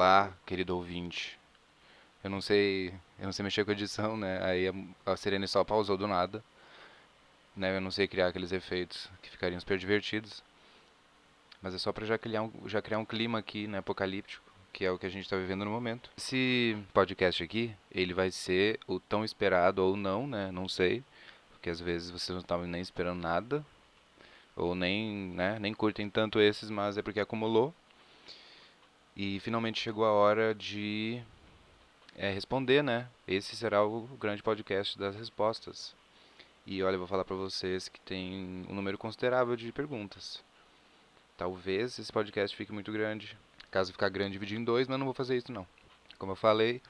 Olá, querido ouvinte. Eu não sei mexer com edição, né? Aí a Serena só pausou do nada, né? Eu não sei criar aqueles efeitos que ficariam super divertidos, mas é só pra já criar um clima aqui, né, apocalíptico, que é o que a gente tá vivendo no momento. Esse podcast aqui, ele vai ser o tão esperado ou não, né? Não sei, porque às vezes vocês não estavam nem esperando nada, ou nem, né, nem curtem tanto esses, mas é porque acumulou. E finalmente chegou a hora de responder, né? Esse será o grande podcast das respostas. E olha, eu vou falar pra vocês que tem um número considerável de perguntas. Talvez esse podcast fique muito grande. Caso ficar grande, dividir em dois, mas não vou fazer isso não. Como eu falei,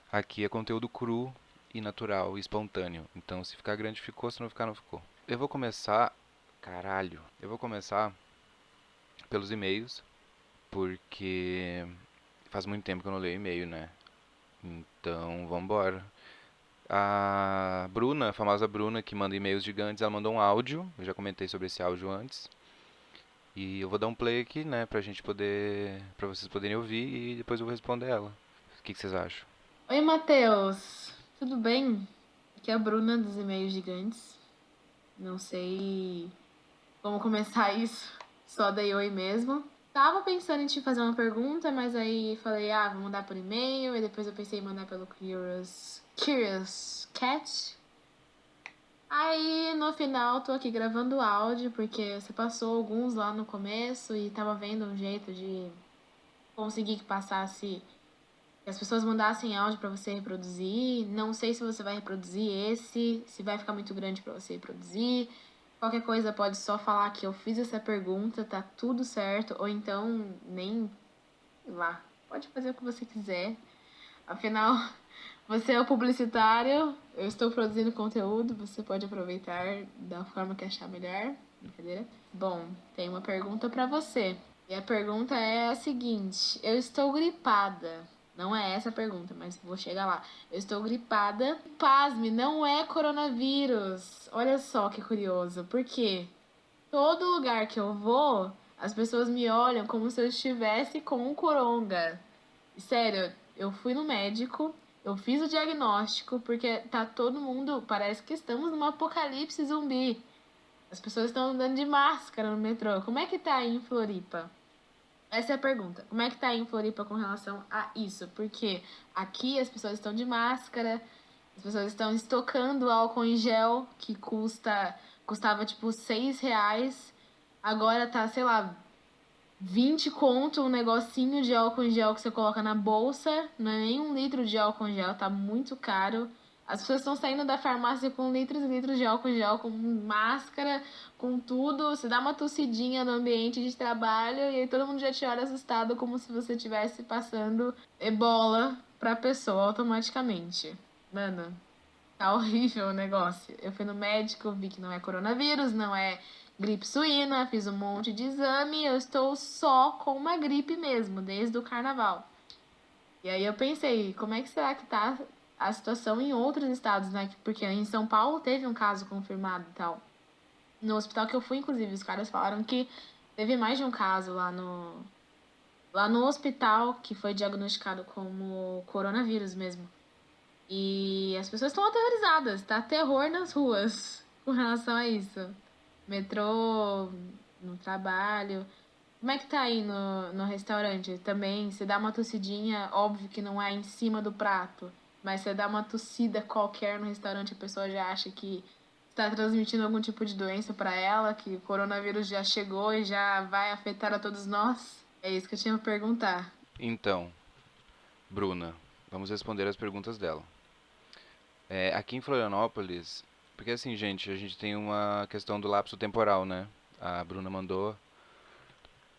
aqui é conteúdo cru e natural e espontâneo. Então, se ficar grande, ficou. Se não ficar, não ficou. Eu vou começar. Caralho. Eu vou começar pelos e-mails, porque faz muito tempo que eu não leio e-mail, né? Então, vambora. A Bruna, a famosa Bruna, que manda e-mails gigantes, ela mandou um áudio. Eu já comentei sobre esse áudio antes. E eu vou dar um play aqui, né, pra vocês poderem ouvir e depois eu vou responder ela. O que vocês acham? Oi, Matheus. Tudo bem? Aqui é a Bruna dos e-mails gigantes. Não sei como começar isso, só dei oi mesmo. Tava pensando em te fazer uma pergunta, mas aí falei, vou mandar por e-mail, e depois eu pensei em mandar pelo Curious Cat. Aí no final tô aqui gravando áudio, porque você passou alguns lá no começo e tava vendo um jeito de conseguir que passasse, que as pessoas mandassem áudio para você reproduzir. Não sei se você vai reproduzir esse, se vai ficar muito grande para você reproduzir. Qualquer coisa pode só falar que eu fiz essa pergunta, tá tudo certo, ou então nem lá. Pode fazer o que você quiser. Afinal, você é o publicitário, eu estou produzindo conteúdo, você pode aproveitar da forma que achar melhor. Brincadeira. Bom, tem uma pergunta para você. E a pergunta é a seguinte: eu estou gripada. Não é essa a pergunta, mas vou chegar lá. Eu estou gripada. Pasme, não é coronavírus. Olha só que curioso. Por quê? Todo lugar que eu vou, as pessoas me olham como se eu estivesse com um coronga. Sério, eu fui no médico, eu fiz o diagnóstico, porque tá todo mundo. Parece que estamos num apocalipse zumbi. As pessoas estão andando de máscara no metrô. Como é que tá aí em Floripa? Essa é a pergunta. Como é que tá aí em Floripa com relação a isso? Porque aqui as pessoas estão de máscara, as pessoas estão estocando álcool em gel, que custava tipo R$ 6. Agora tá, sei lá, 20 conto um negocinho de álcool em gel que você coloca na bolsa. Não é nem 1 litro de álcool em gel, tá muito caro. As pessoas estão saindo da farmácia com litros e litros de álcool em gel, com máscara, com tudo. Você dá uma tossidinha no ambiente de trabalho e aí todo mundo já te olha assustado, como se você estivesse passando ebola pra pessoa automaticamente. Mano, tá horrível o negócio. Eu fui no médico, vi que não é coronavírus, não é gripe suína, fiz um monte de exame, eu estou só com uma gripe mesmo, desde o carnaval. E aí eu pensei, como é que será que tá a situação em outros estados, né? Porque em São Paulo teve um caso confirmado e tal. No hospital que eu fui, inclusive, os caras falaram que teve mais de um caso lá no hospital que foi diagnosticado como coronavírus mesmo. E as pessoas estão aterrorizadas, tá terror nas ruas com relação a isso. Metrô, no trabalho. Como é que tá aí no restaurante? Também, você dá uma tossidinha, óbvio que não é em cima do prato, mas você dá uma tossida qualquer no restaurante, a pessoa já acha que está transmitindo algum tipo de doença para ela, que o coronavírus já chegou e já vai afetar a todos nós? É isso que eu tinha pra perguntar. Então, Bruna, vamos responder as perguntas dela. Aqui em Florianópolis, porque assim, gente, a gente tem uma questão do lapso temporal, né? A Bruna mandou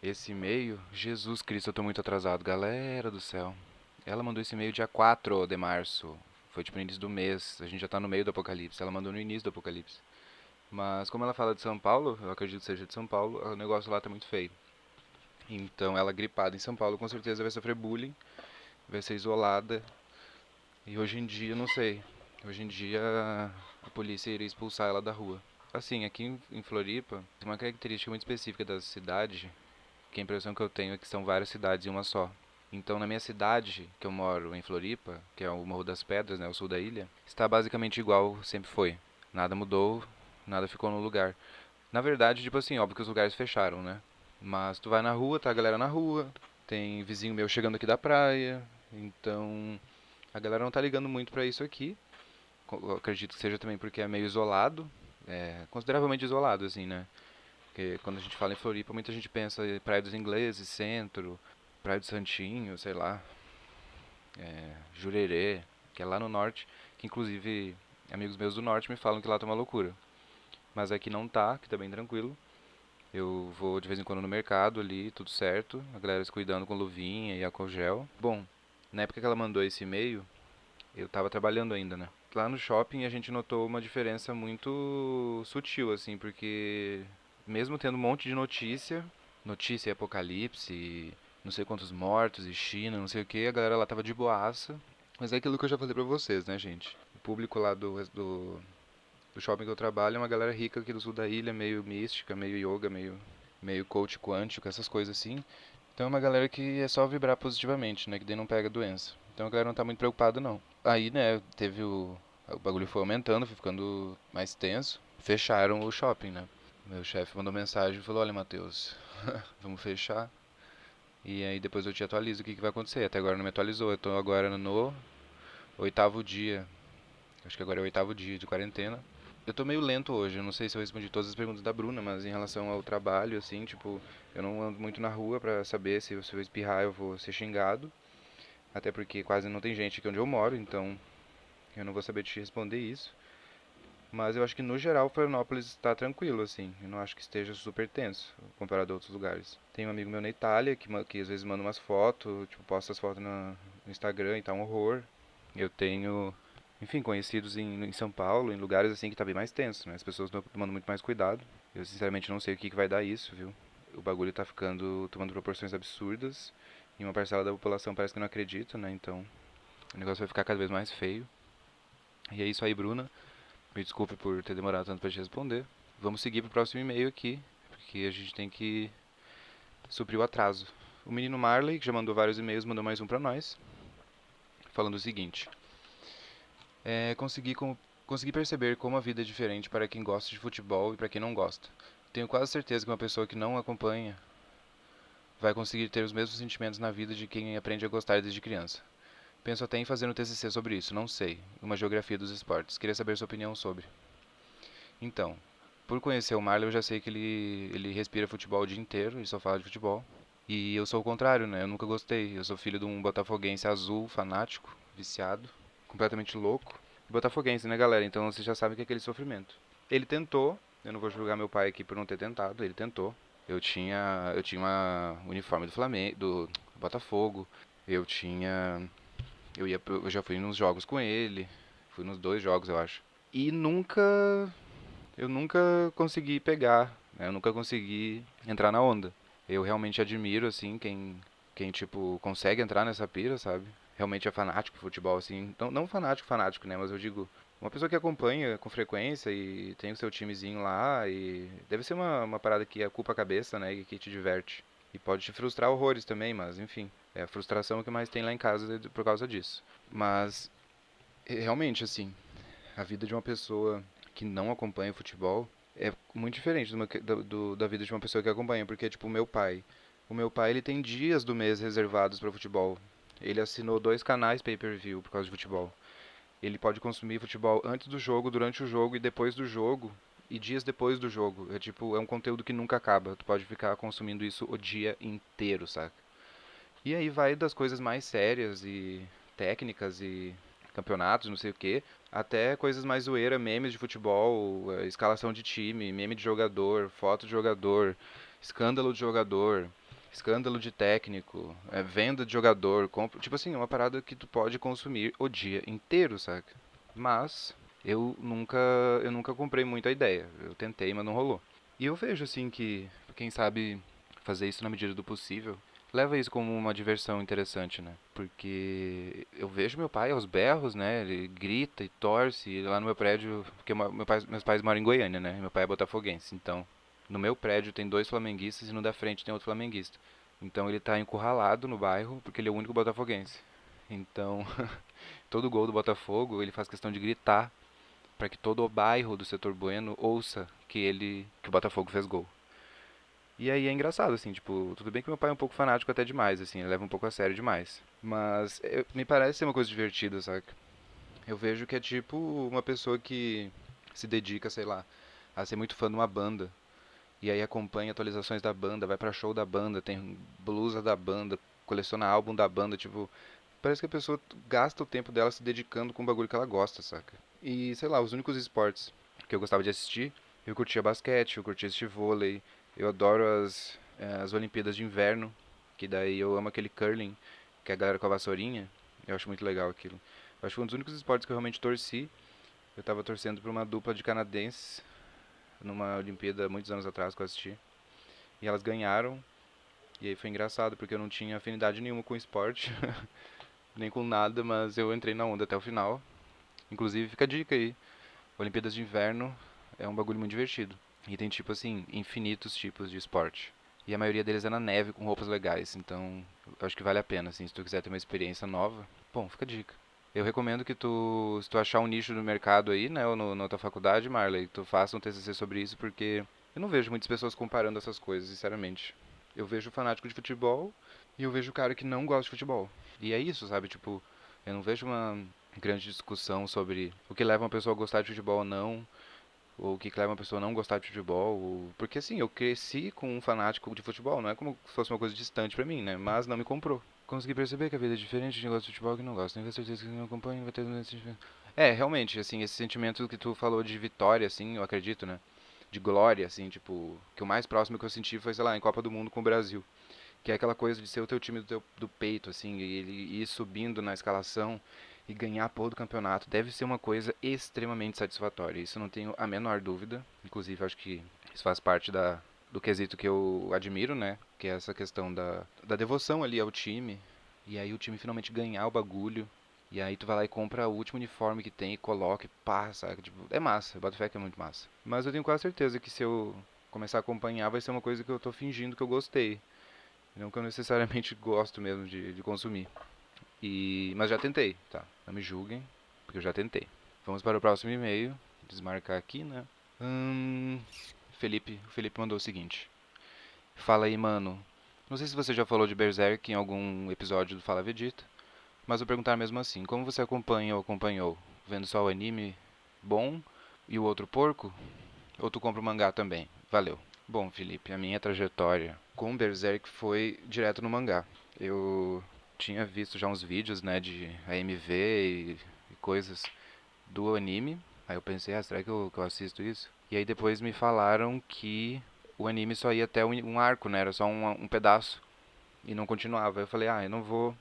esse e-mail. Jesus Cristo, eu tô muito atrasado, galera do céu. Ela mandou esse e-mail dia 4 de março. Foi tipo no início do mês. A gente já tá no meio do apocalipse. Ela mandou no início do apocalipse. Mas como ela fala de São Paulo, eu acredito que seja de São Paulo, o negócio lá tá muito feio. Então ela gripada em São Paulo com certeza vai sofrer bullying, vai ser isolada. E hoje em dia, não sei. Hoje em dia a polícia iria expulsar ela da rua. Assim, aqui em Floripa, tem uma característica muito específica da cidade, que a impressão que eu tenho é que são várias cidades em uma só. Então, na minha cidade, que eu moro em Floripa, que é o Morro das Pedras, né, o sul da ilha, está basicamente igual sempre foi. Nada mudou, nada ficou no lugar. Na verdade, tipo assim, óbvio que os lugares fecharam, né? Mas tu vai na rua, tá a galera na rua, tem vizinho meu chegando aqui da praia, então a galera não tá ligando muito pra isso aqui. Eu acredito que seja também porque é meio isolado, consideravelmente isolado, assim, né? Porque quando a gente fala em Floripa, muita gente pensa em Praia dos Ingleses, Centro, Praia do Santinho, sei lá, Jurerê, que é lá no norte, que inclusive amigos meus do norte me falam que lá tá uma loucura. Mas aqui não tá, que tá bem tranquilo. Eu vou de vez em quando no mercado ali, tudo certo. A galera se cuidando com luvinha e álcool gel. Bom, na época que ela mandou esse e-mail, eu tava trabalhando ainda, né? Lá no shopping a gente notou uma diferença muito sutil, assim, porque mesmo tendo um monte de notícia, notícia e apocalipse, não sei quantos mortos e China, não sei o que, a galera lá tava de boaça. Mas é aquilo que eu já falei pra vocês, né, gente? O público lá do shopping que eu trabalho é uma galera rica aqui do sul da ilha, meio mística, meio yoga, meio coach quântico, essas coisas assim. Então é uma galera que é só vibrar positivamente, né? Que daí não pega doença. Então a galera não tá muito preocupada não. Aí, né, teve o bagulho foi aumentando, foi ficando mais tenso. Fecharam o shopping, né? Meu chefe mandou mensagem e falou: Olha, Matheus, vamos fechar. E aí depois eu te atualizo o que vai acontecer. Até agora não me atualizou. Eu tô agora no oitavo dia. Acho que agora é o oitavo dia de quarentena. Eu tô meio lento hoje, eu não sei se eu respondi todas as perguntas da Bruna, mas em relação ao trabalho, assim, tipo, eu não ando muito na rua pra saber se eu espirrar eu vou ser xingado. Até porque quase não tem gente aqui onde eu moro, então eu não vou saber te responder isso. Mas eu acho que no geral Florianópolis está tranquilo, assim. Eu não acho que esteja super tenso comparado a outros lugares. Tem um amigo meu na Itália que às vezes manda umas fotos, tipo, posta as fotos no Instagram e tá um horror. Eu tenho, enfim, conhecidos em São Paulo, em lugares assim que tá bem mais tenso, né? As pessoas estão tomando muito mais cuidado. Eu sinceramente não sei o que vai dar isso, viu? O bagulho tá tomando proporções absurdas. E uma parcela da população parece que não acredita, né? Então o negócio vai ficar cada vez mais feio. E é isso aí, Bruna. Me desculpe por ter demorado tanto para te responder. Vamos seguir pro próximo e-mail aqui, porque a gente tem que suprir o atraso. O menino Marley, que já mandou vários e-mails, mandou mais um para nós, falando o seguinte: é, consegui perceber como a vida é diferente para quem gosta de futebol e para quem não gosta. Tenho quase certeza que uma pessoa que não acompanha vai conseguir ter os mesmos sentimentos na vida de quem aprende a gostar desde criança. Penso até em fazer um TCC sobre isso, não sei. Uma geografia dos esportes. Queria saber sua opinião sobre. Então, por conhecer o Marley, eu já sei que ele respira futebol o dia inteiro, ele só fala de futebol. E eu sou o contrário, né? Eu nunca gostei. Eu sou filho de um botafoguense azul, fanático, viciado, completamente louco. Botafoguense, né, galera? Então vocês já sabem o que é aquele sofrimento. Ele tentou, eu não vou julgar meu pai aqui por não ter tentado, ele tentou. Eu tinha uma uniforme do Flamengo, do Botafogo. Eu tinha, eu já fui nos jogos com ele, fui nos dois jogos, eu acho. E eu nunca consegui pegar, né? Eu nunca consegui entrar na onda. Eu realmente admiro, assim, quem tipo, consegue entrar nessa pira, sabe? Realmente é fanático por futebol, assim. Não fanático, fanático, né? Mas eu digo, uma pessoa que acompanha com frequência e tem o seu timezinho lá e... Deve ser uma parada que ocupa a cabeça, né? E que te diverte. E pode te frustrar horrores também, mas enfim. É a frustração que mais tem lá em casa por causa disso. Mas, realmente, assim, a vida de uma pessoa que não acompanha futebol é muito diferente da vida de uma pessoa que acompanha, porque tipo o meu pai ele tem dias do mês reservados para futebol. Ele assinou dois canais pay-per-view por causa de futebol. Ele pode consumir futebol antes do jogo, durante o jogo e depois do jogo e dias depois do jogo. É tipo, é um conteúdo que nunca acaba. Tu pode ficar consumindo isso o dia inteiro, saca? E aí vai das coisas mais sérias e técnicas e campeonatos, não sei o que, até coisas mais zoeira, memes de futebol, escalação de time, meme de jogador, foto de jogador, escândalo de jogador, escândalo de técnico, venda de jogador, tipo assim, uma parada que tu pode consumir o dia inteiro, saca? Mas eu nunca comprei muito a ideia. Eu tentei, mas não rolou. E eu vejo assim que quem sabe fazer isso na medida do possível leva isso como uma diversão interessante, né? Porque eu vejo meu pai aos berros, né? Ele grita e torce e lá no meu prédio, porque meus pais moram em Goiânia, né? Meu pai é botafoguense, então no meu prédio tem dois flamenguistas e no da frente tem outro flamenguista. Então ele tá encurralado no bairro porque ele é o único botafoguense. Então, todo gol do Botafogo, ele faz questão de gritar para que todo o bairro do setor Bueno ouça que o Botafogo fez gol. E aí é engraçado, assim, tipo, tudo bem que meu pai é um pouco fanático até demais, assim, ele leva um pouco a sério demais. Mas me parece ser uma coisa divertida, sabe? Eu vejo que é tipo uma pessoa que se dedica, sei lá, a ser muito fã de uma banda. E aí acompanha atualizações da banda, vai pra show da banda, tem blusa da banda, coleciona álbum da banda, tipo, parece que a pessoa gasta o tempo dela se dedicando com o bagulho que ela gosta, saca? E sei lá, os únicos esportes que eu gostava de assistir, eu curtia basquete, eu curtia assistir vôlei, eu adoro as Olimpíadas de Inverno, que daí eu amo aquele curling, que é a galera com a vassourinha, eu acho muito legal aquilo. Eu acho que foi um dos únicos esportes que eu realmente torci. Eu tava torcendo pra uma dupla de canadenses numa Olimpíada muitos anos atrás que eu assisti. E elas ganharam, e aí foi engraçado, porque eu não tinha afinidade nenhuma com esporte, nem com nada, mas eu entrei na onda até o final. Inclusive, fica a dica aí. Olimpíadas de Inverno é um bagulho muito divertido. E tem, tipo assim, infinitos tipos de esporte. E a maioria deles é na neve com roupas legais. Então, eu acho que vale a pena, assim, se tu quiser ter uma experiência nova. Bom, fica a dica. Eu recomendo que tu, se tu achar um nicho no mercado aí, né, ou na tua faculdade, Marley, tu faça um TCC sobre isso, porque eu não vejo muitas pessoas comparando essas coisas, sinceramente. Eu vejo fanático de futebol e eu vejo o cara que não gosta de futebol. E é isso, sabe? Tipo, eu não vejo uma grande discussão sobre o que leva uma pessoa a gostar de futebol ou não, ou o que leva uma pessoa a não gostar de futebol. Porque assim, eu cresci com um fanático de futebol, não é como se fosse uma coisa distante pra mim, né? Mas não me comprou. Consegui perceber que a vida é diferente de quem gosta de futebol e que não gosta. Tenho certeza que quem não acompanha vai ter esse sentimento. É, realmente, assim, esse sentimento que tu falou de vitória, assim, eu acredito, né? De glória, assim, tipo, que o mais próximo que eu senti foi, sei lá, em Copa do Mundo com o Brasil. Que é aquela coisa de ser o teu time do peito, assim, e ele ir subindo na escalação e ganhar a porra do campeonato. Deve ser uma coisa extremamente satisfatória. Isso eu não tenho a menor dúvida. Inclusive, acho que isso faz parte do quesito que eu admiro, né? Que é essa questão da devoção ali ao time. E aí o time finalmente ganhar o bagulho. E aí tu vai lá e compra o último uniforme que tem e coloca e pá, saca? Tipo, é massa, bota fé que é muito massa. Mas eu tenho quase certeza que se eu começar a acompanhar vai ser uma coisa que eu tô fingindo que eu gostei. Não que eu necessariamente gosto mesmo de consumir. Mas já tentei, tá? Não me julguem, porque eu já tentei. Vamos para o próximo e-mail. Desmarcar aqui, né? O Felipe mandou o seguinte. Fala aí, mano. Não sei se você já falou de Berserk em algum episódio do Fala Vegeta, mas vou perguntar mesmo assim. Como você acompanha ou acompanhou? Vendo só o anime bom e o outro porco? Ou tu compra o mangá também? Valeu. Bom, Felipe, a minha trajetória com Berserk foi direto no mangá. Eu tinha visto já uns vídeos, né, de AMV e coisas do anime. Aí eu pensei, será que eu assisto isso? E aí depois me falaram que o anime só ia até um arco, né? Era só um pedaço e não continuava. Eu falei, eu não vou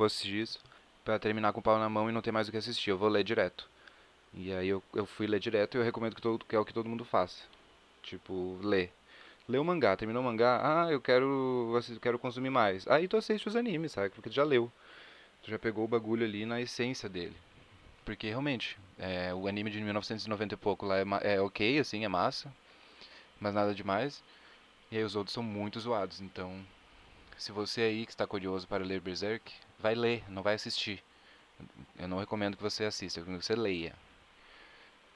assistir isso pra terminar com o pau na mão e não ter mais o que assistir. Eu vou ler direto. E aí eu fui ler direto e eu recomendo que é o que todo mundo faça. Tipo, ler. Lê o mangá, terminou o mangá, eu quero consumir mais. Aí tu assiste os animes, sabe? Porque tu já leu. Tu já pegou o bagulho ali na essência dele. Porque realmente, o anime de 1990 e noventa e pouco lá é ok, assim, é massa, mas nada demais. E aí os outros são muito zoados. Então, se você aí que está curioso para ler Berserk, vai ler, não vai assistir. Eu não recomendo que você assista, eu recomendo que você leia.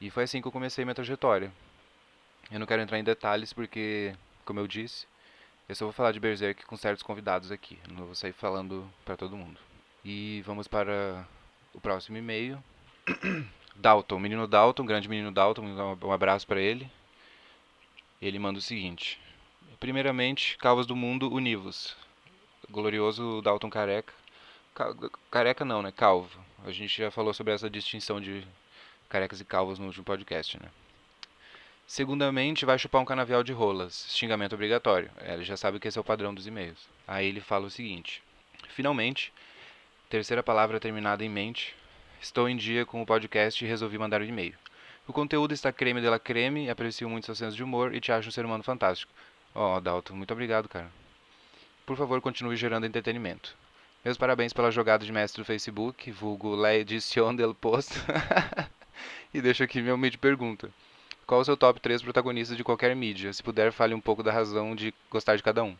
E foi assim que eu comecei minha trajetória. Eu não quero entrar em detalhes porque, como eu disse, eu só vou falar de Berserk com certos convidados aqui. Não vou sair falando para todo mundo. E vamos para o próximo e-mail. Dalton, menino Dalton, grande menino Dalton, um abraço para ele. Ele manda o seguinte: primeiramente, Calvas do Mundo, univos. Glorioso Dalton Careca. Careca não, né? Calvo. A gente já falou sobre essa distinção de carecas e calvos no último podcast, né? Segundamente, vai chupar um canavial de rolas. Xingamento obrigatório. Ele já sabe que esse é o padrão dos e-mails. Aí ele fala o seguinte: finalmente, terceira palavra terminada em mente. Estou em dia com o podcast e resolvi mandar um e-mail. O conteúdo está creme de la creme, aprecio muito seu senso de humor e te acho um ser humano fantástico. Dalton, muito obrigado, cara. Por favor, continue gerando entretenimento. Meus parabéns pela jogada de mestre do Facebook, vulgo la edición del post. E deixo aqui minha humilde pergunta. Qual o seu top 3 protagonistas de qualquer mídia? Se puder, fale um pouco da razão de gostar de cada um.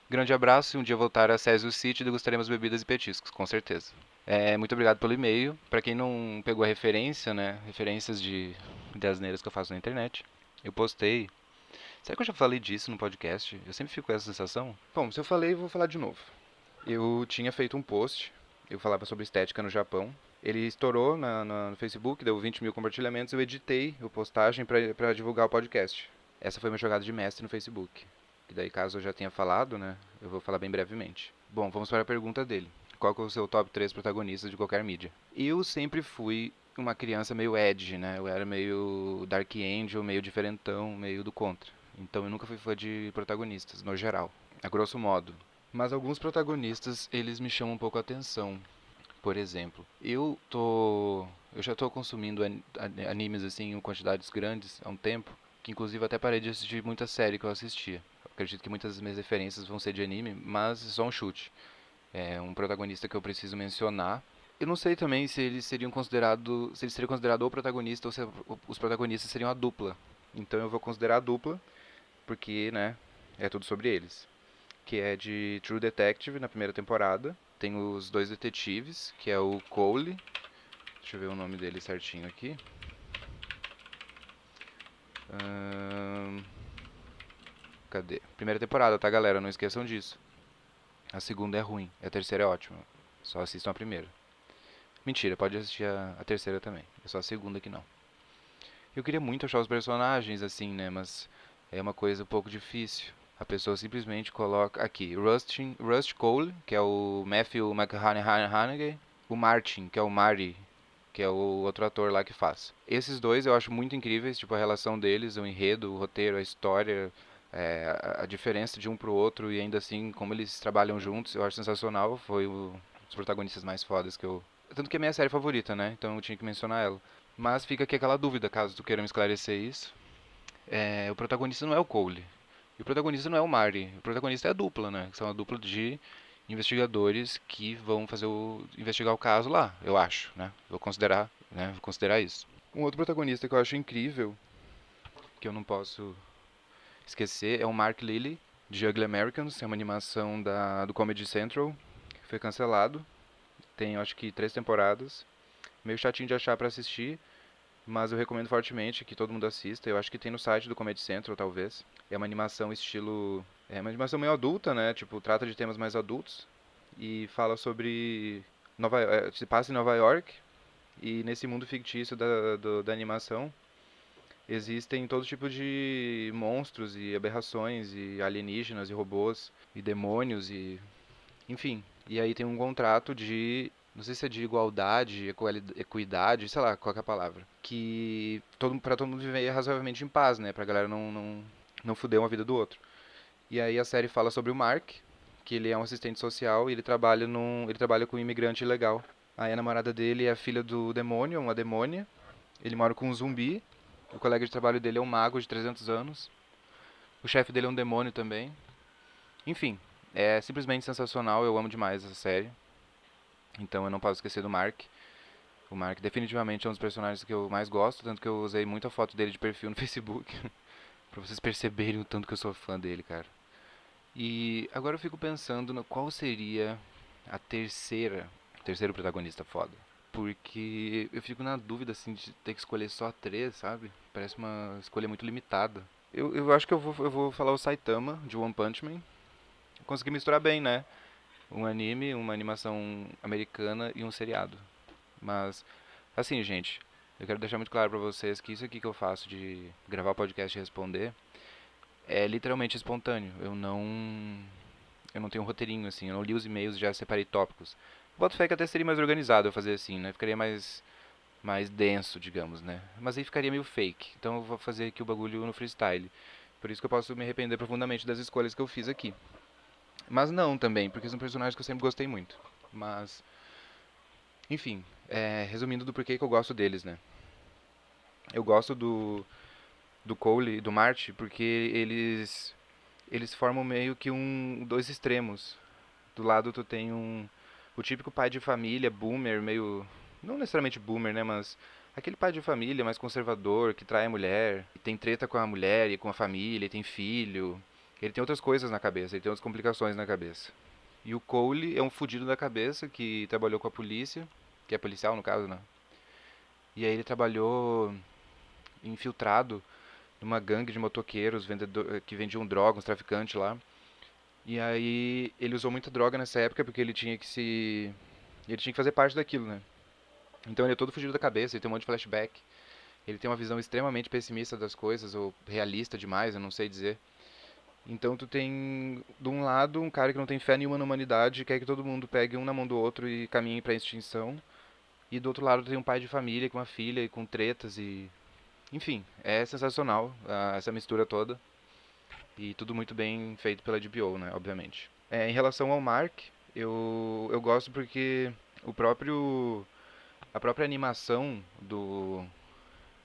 Grande abraço e um dia voltar a Césio City degustaremos bebidas e petiscos, com certeza. Muito obrigado pelo e-mail. Para quem não pegou a referência, né? Referências de asneiras que eu faço na internet. Eu postei. Será que eu já falei disso no podcast? Eu sempre fico com essa sensação. Bom, se eu falei, eu vou falar de novo. Eu tinha feito um post, eu falava sobre estética no Japão. Ele estourou no Facebook, deu 20 mil compartilhamentos. Eu editei a postagem para divulgar o podcast. Essa foi minha jogada de mestre no Facebook. E daí, caso eu já tenha falado, né, eu vou falar bem brevemente. Bom, vamos para a pergunta dele. Qual que é o seu top 3 protagonistas de qualquer mídia? Eu sempre fui uma criança meio edgy, né? Eu era meio Dark Angel, meio diferentão, meio do contra. Então eu nunca fui fã de protagonistas, no geral, a grosso modo. Mas alguns protagonistas, eles me chamam um pouco a atenção. Por exemplo, eu já tô consumindo animes assim em quantidades grandes há um tempo, que inclusive até parei de assistir muita série que eu assistia. Acredito que muitas das minhas referências vão ser de anime, mas é só um chute. É um protagonista que eu preciso mencionar. Eu não sei também se eles seriam considerados, se ele seria considerado o protagonista ou se os protagonistas seriam a dupla. Então eu vou considerar a dupla, porque, né, é tudo sobre eles. Que é de True Detective na primeira temporada. Tem os dois detetives, que é o Cole. Deixa eu ver o nome dele certinho aqui. Cadê? Primeira temporada, tá, galera? Não esqueçam disso. A segunda é ruim, a terceira é ótima. Só assistam a primeira. Mentira, pode assistir a terceira também. É só a segunda que não. Eu queria muito achar os personagens assim, né? Mas é uma coisa um pouco difícil. A pessoa simplesmente coloca aqui Rust Cole, que é o Matthew McConaughey, o Martin, que é o Marty, que é o outro ator lá que faz. Esses dois eu acho muito incríveis, tipo a relação deles, o enredo, o roteiro, a história, a diferença de um pro outro e ainda assim como eles trabalham juntos, eu acho sensacional. Foi um dos protagonistas mais fodas que eu. Tanto que é minha série favorita, né? Então eu tinha que mencionar ela. Mas fica aqui aquela dúvida, caso tu queira me esclarecer isso. O protagonista não é o Cole. E o protagonista não é o Marty. O protagonista é a dupla, né? Que são a dupla de investigadores que vão investigar o caso lá, eu acho, né? Vou considerar isso. Um outro protagonista que eu acho incrível, que eu não posso esquecer, é o Mark Lilly, de Ugly Americans. É uma animação do Comedy Central, que foi cancelado. Tem, acho que, 3 temporadas. Meio chatinho de achar pra assistir, mas eu recomendo fortemente que todo mundo assista. Eu acho que tem no site do Comedy Central, talvez. É uma animação estilo. É uma animação meio adulta, né? Tipo, trata de temas mais adultos. E fala sobre. Se passa em Nova York. E nesse mundo fictício da animação, existem todo tipo de monstros e aberrações, e alienígenas, e robôs, e demônios, e. Enfim. E aí tem um contrato de não sei se é de igualdade, equidade, sei lá, qual que é a palavra. Que pra todo mundo viver razoavelmente em paz, né? Pra galera não fuder uma vida do outro. E aí a série fala sobre o Mark, que ele é um assistente social e ele trabalha com um imigrante ilegal. Aí a namorada dele é a filha do demônio, uma demônia. Ele mora com um zumbi. O colega de trabalho dele é um mago de 300 anos. O chefe dele é um demônio também. Enfim, é simplesmente sensacional. Eu amo demais essa série. Então eu não posso esquecer do Mark. O Mark definitivamente é um dos personagens que eu mais gosto, tanto que eu usei muita foto dele de perfil no Facebook, pra vocês perceberem o tanto que eu sou fã dele, cara. E agora eu fico pensando no qual seria a terceiro protagonista foda. Porque eu fico na dúvida, assim, de ter que escolher só três, sabe? Parece uma escolha muito limitada. Eu acho que eu vou falar o Saitama, de One Punch Man. Consegui misturar bem, né? Um anime, uma animação americana e um seriado. Mas, assim, gente, eu quero deixar muito claro pra vocês que isso aqui que eu faço de gravar podcast e responder é literalmente espontâneo. Eu não tenho um roteirinho, assim, eu não li os e-mails e já separei tópicos. Boto fé que até seria mais organizado eu fazer assim, né? Ficaria mais denso, digamos, né? Mas aí ficaria meio fake. Então eu vou fazer aqui o bagulho no freestyle. Por isso que eu posso me arrepender profundamente das escolhas que eu fiz aqui. Mas não também, porque são personagens que eu sempre gostei muito. Mas, enfim, resumindo do porquê que eu gosto deles, né? Eu gosto do Cole e do Marty porque eles formam meio que dois extremos. Do lado tu tem o típico pai de família, boomer, meio não necessariamente boomer, né, mas aquele pai de família mais conservador, que trai a mulher, e tem treta com a mulher e com a família, e tem filho, Ele tem outras coisas na cabeça, ele tem outras complicações na cabeça. E o Cole é um fudido da cabeça que trabalhou com a polícia, que é policial no caso, né? E aí ele trabalhou infiltrado numa gangue de motoqueiros que vendiam droga, uns traficantes lá. E aí ele usou muita droga nessa época porque ele tinha que fazer parte daquilo, né? Então ele é todo fugido da cabeça, ele tem um monte de flashback. Ele tem uma visão extremamente pessimista das coisas, ou realista demais, eu não sei dizer. Então tu tem, de um lado, um cara que não tem fé nenhuma na humanidade, quer que todo mundo pegue um na mão do outro e caminhe pra extinção. E do outro lado tu tem um pai de família com uma filha e com tretas e... Enfim, é sensacional essa mistura toda. E tudo muito bem feito pela HBO, né, obviamente. Em relação ao Mark, eu gosto porque o próprio... A própria animação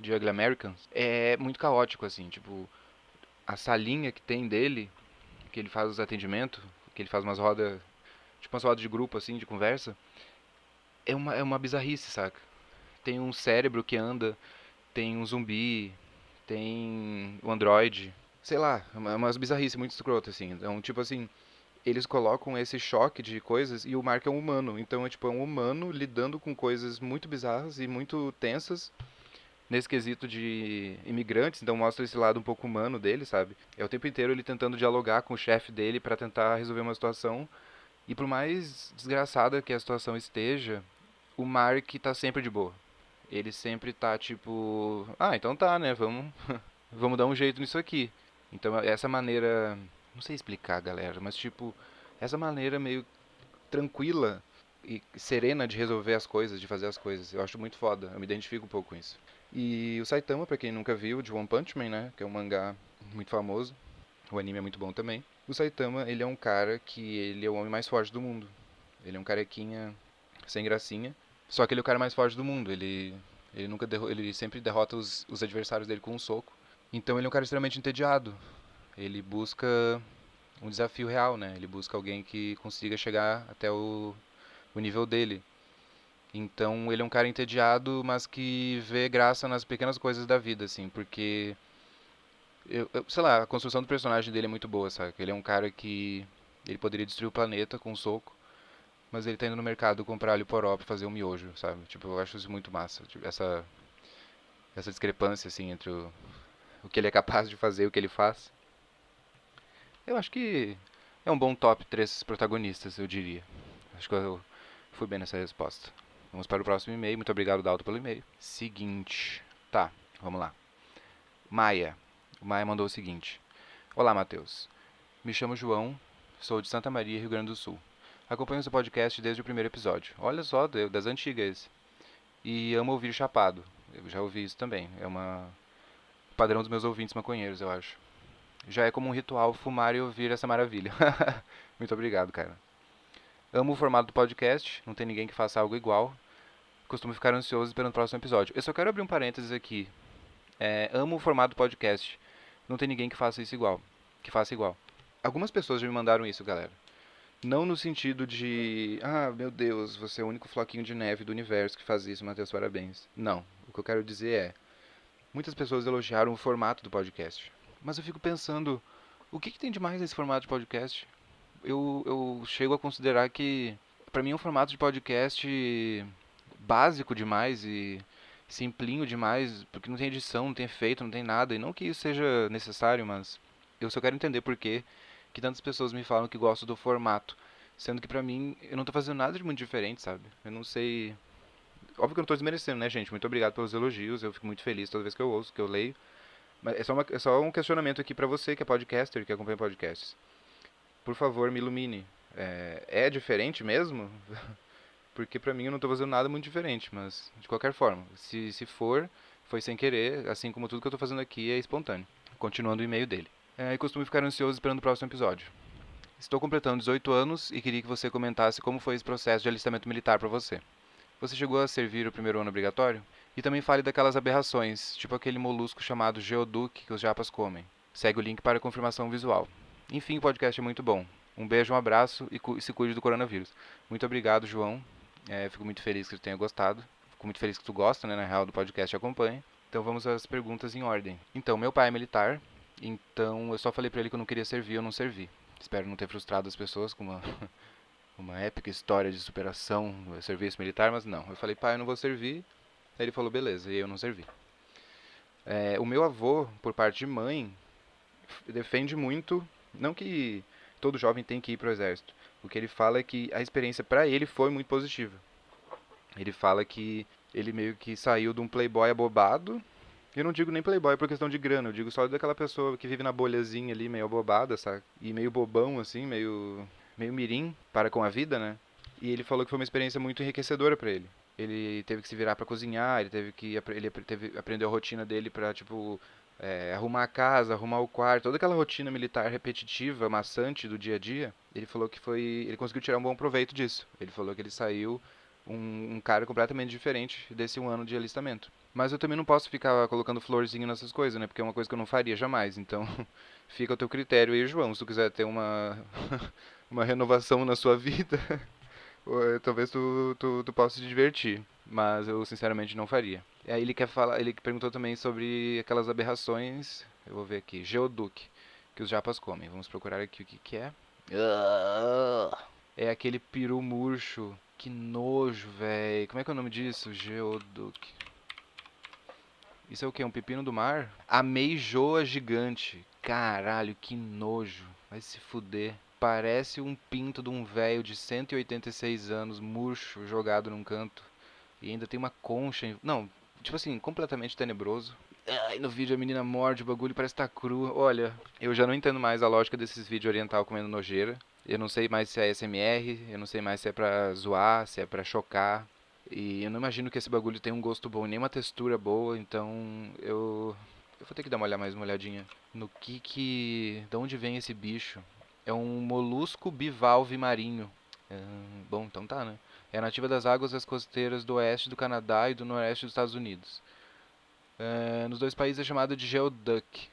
de Ugly Americans é muito caótico, assim, tipo... A salinha que tem dele, que ele faz os atendimentos, que ele faz umas rodas, tipo umas rodas de grupo assim, de conversa, é uma bizarrice, saca? Tem um cérebro que anda, tem um zumbi, tem o Android, sei lá, umas bizarrices muito escrotas assim. Então, tipo assim, eles colocam esse choque de coisas e o Mark é um humano, então é tipo um humano lidando com coisas muito bizarras e muito tensas nesse quesito de imigrantes, então mostra esse lado um pouco humano dele, sabe? É o tempo inteiro ele tentando dialogar com o chefe dele pra tentar resolver uma situação. E por mais desgraçada que a situação esteja, o Mark tá sempre de boa. Ele sempre tá tipo, ah, então tá, né? Vamos dar um jeito nisso aqui. Então essa maneira, não sei explicar, galera, mas tipo, essa maneira meio tranquila e serena de resolver as coisas, de fazer as coisas, eu acho muito foda. Eu me identifico um pouco com isso. E o Saitama, pra quem nunca viu, de One Punch Man, né, que é um mangá muito famoso, o anime é muito bom também. O Saitama, ele é um cara que ele é o homem mais forte do mundo. Ele é um carequinha sem gracinha, só que ele é o cara mais forte do mundo. Ele sempre derrota os adversários dele com um soco. Então ele é um cara extremamente entediado. Ele busca um desafio real, né? Ele busca alguém que consiga chegar até o nível dele. Então ele é um cara entediado, mas que vê graça nas pequenas coisas da vida, assim, porque sei lá, a construção do personagem dele é muito boa, sabe? Ele é um cara que ele poderia destruir o planeta com um soco, mas ele tá indo no mercado comprar alho poró pra fazer um miojo, sabe? Tipo, eu acho isso muito massa, tipo, essa discrepância assim entre o que ele é capaz de fazer e o que ele faz. Eu acho que é um bom top 3 protagonistas, eu diria. Acho que eu fui bem nessa resposta. Vamos para o próximo e-mail. Muito obrigado, Dalton, pelo e-mail. Seguinte. Tá, vamos lá. Maia. O Maia mandou o seguinte. Olá, Matheus. Me chamo João, sou de Santa Maria, Rio Grande do Sul. Acompanho seu podcast desde o primeiro episódio. Olha só, das antigas esse. E amo ouvir chapado. Eu já ouvi isso também. É uma padrão dos meus ouvintes maconheiros, eu acho. Já é como um ritual fumar e ouvir essa maravilha. Muito obrigado, cara. Amo o formato do podcast, não tem ninguém que faça algo igual. Costumo ficar ansioso esperando o próximo episódio. Eu só quero abrir um parênteses aqui. Amo o formato do podcast. Não tem ninguém que faça isso igual. Que faça igual. Algumas pessoas já me mandaram isso, galera. Não no sentido de, ah, meu Deus, você é o único floquinho de neve do universo que faz isso, Matheus, parabéns. Não. O que eu quero dizer é, muitas pessoas elogiaram o formato do podcast. Mas eu fico pensando, o que tem de mais nesse formato de podcast? Eu chego a considerar que, pra mim, é um formato de podcast básico demais e simplinho demais, porque não tem edição, não tem efeito, não tem nada. E não que isso seja necessário, mas eu só quero entender por que tantas pessoas me falam que gostam do formato. Sendo que pra mim, eu não tô fazendo nada de muito diferente, sabe? Eu não sei. Óbvio que eu não tô desmerecendo, né, gente? Muito obrigado pelos elogios. Eu fico muito feliz toda vez que eu ouço, que eu leio. Mas é só um questionamento aqui pra você, que é podcaster, que acompanha podcasts. Por favor, me ilumine. É diferente mesmo? Porque pra mim eu não tô fazendo nada muito diferente, mas de qualquer forma, se for, foi sem querer, assim como tudo que eu tô fazendo aqui é espontâneo. Continuando o e-mail dele. E costumo ficar ansioso esperando o próximo episódio. Estou completando 18 anos e queria que você comentasse como foi esse processo de alistamento militar pra você. Você chegou a servir o primeiro ano obrigatório? E também fale daquelas aberrações, tipo aquele molusco chamado geoduque que os japas comem. Segue o link para a confirmação visual. Enfim, o podcast é muito bom. Um beijo, um abraço e se cuide do coronavírus. Muito obrigado, João. Fico muito feliz que tu tenha gostado. Fico muito feliz que tu gosta, né, na real, do podcast e acompanha. Então vamos às perguntas em ordem. Então, meu pai é militar. Então eu só falei pra ele que eu não queria servir, eu não servi. Espero não ter frustrado as pessoas com uma épica história de superação do serviço militar, mas não. Eu falei, pai, eu não vou servir. Aí ele falou, beleza, e eu não servi. O meu avô, por parte de mãe, defende muito, não que todo jovem tem que ir pro exército. O que ele fala é que a experiência pra ele foi muito positiva. Ele fala que ele meio que saiu de um playboy abobado. Eu não digo nem playboy por questão de grana, eu digo só daquela pessoa que vive na bolhazinha ali, meio abobada, sabe? E meio bobão, assim, meio mirim para com a vida, né? E ele falou que foi uma experiência muito enriquecedora pra ele. Ele teve que se virar pra cozinhar, aprendeu a rotina dele pra, tipo, arrumar a casa, arrumar o quarto, toda aquela rotina militar repetitiva, maçante do dia a dia. Ele falou que ele conseguiu tirar um bom proveito disso. Ele falou que ele saiu um cara completamente diferente desse um ano de alistamento. Mas eu também não posso ficar colocando florzinho nessas coisas, né? Porque é uma coisa que eu não faria jamais. Então, fica ao teu critério aí, João. Se tu quiser ter uma renovação na sua vida, talvez tu possa se divertir. Mas eu sinceramente não faria. E aí ele quer falar, ele perguntou também sobre aquelas aberrações. Eu vou ver aqui, Geoduque, que os japas comem. Vamos procurar aqui o que que é. É aquele peru murcho. Que nojo, velho. Como é que é o nome disso? Geoduque. Isso é o quê? Um pepino do mar? Ameijoa gigante. Caralho, que nojo. Vai se fuder. Parece um pinto de um velho de 186 anos, murcho, jogado num canto. E ainda tem uma concha. Não, tipo assim, completamente tenebroso. Ai, no vídeo a menina morde, o bagulho parece estar cru. Olha, eu já não entendo mais a lógica desses vídeos oriental comendo nojeira. Eu não sei mais se é SMR, eu não sei mais se é pra zoar, se é pra chocar. E eu não imagino que esse bagulho tenha um gosto bom, nem uma textura boa, então eu vou ter que dar mais uma olhadinha no da onde vem esse bicho. É um molusco bivalve marinho. Bom, então tá, né? É nativa das águas das costeiras do oeste do Canadá e do noroeste dos Estados Unidos. Nos dois países é chamado de Geoduck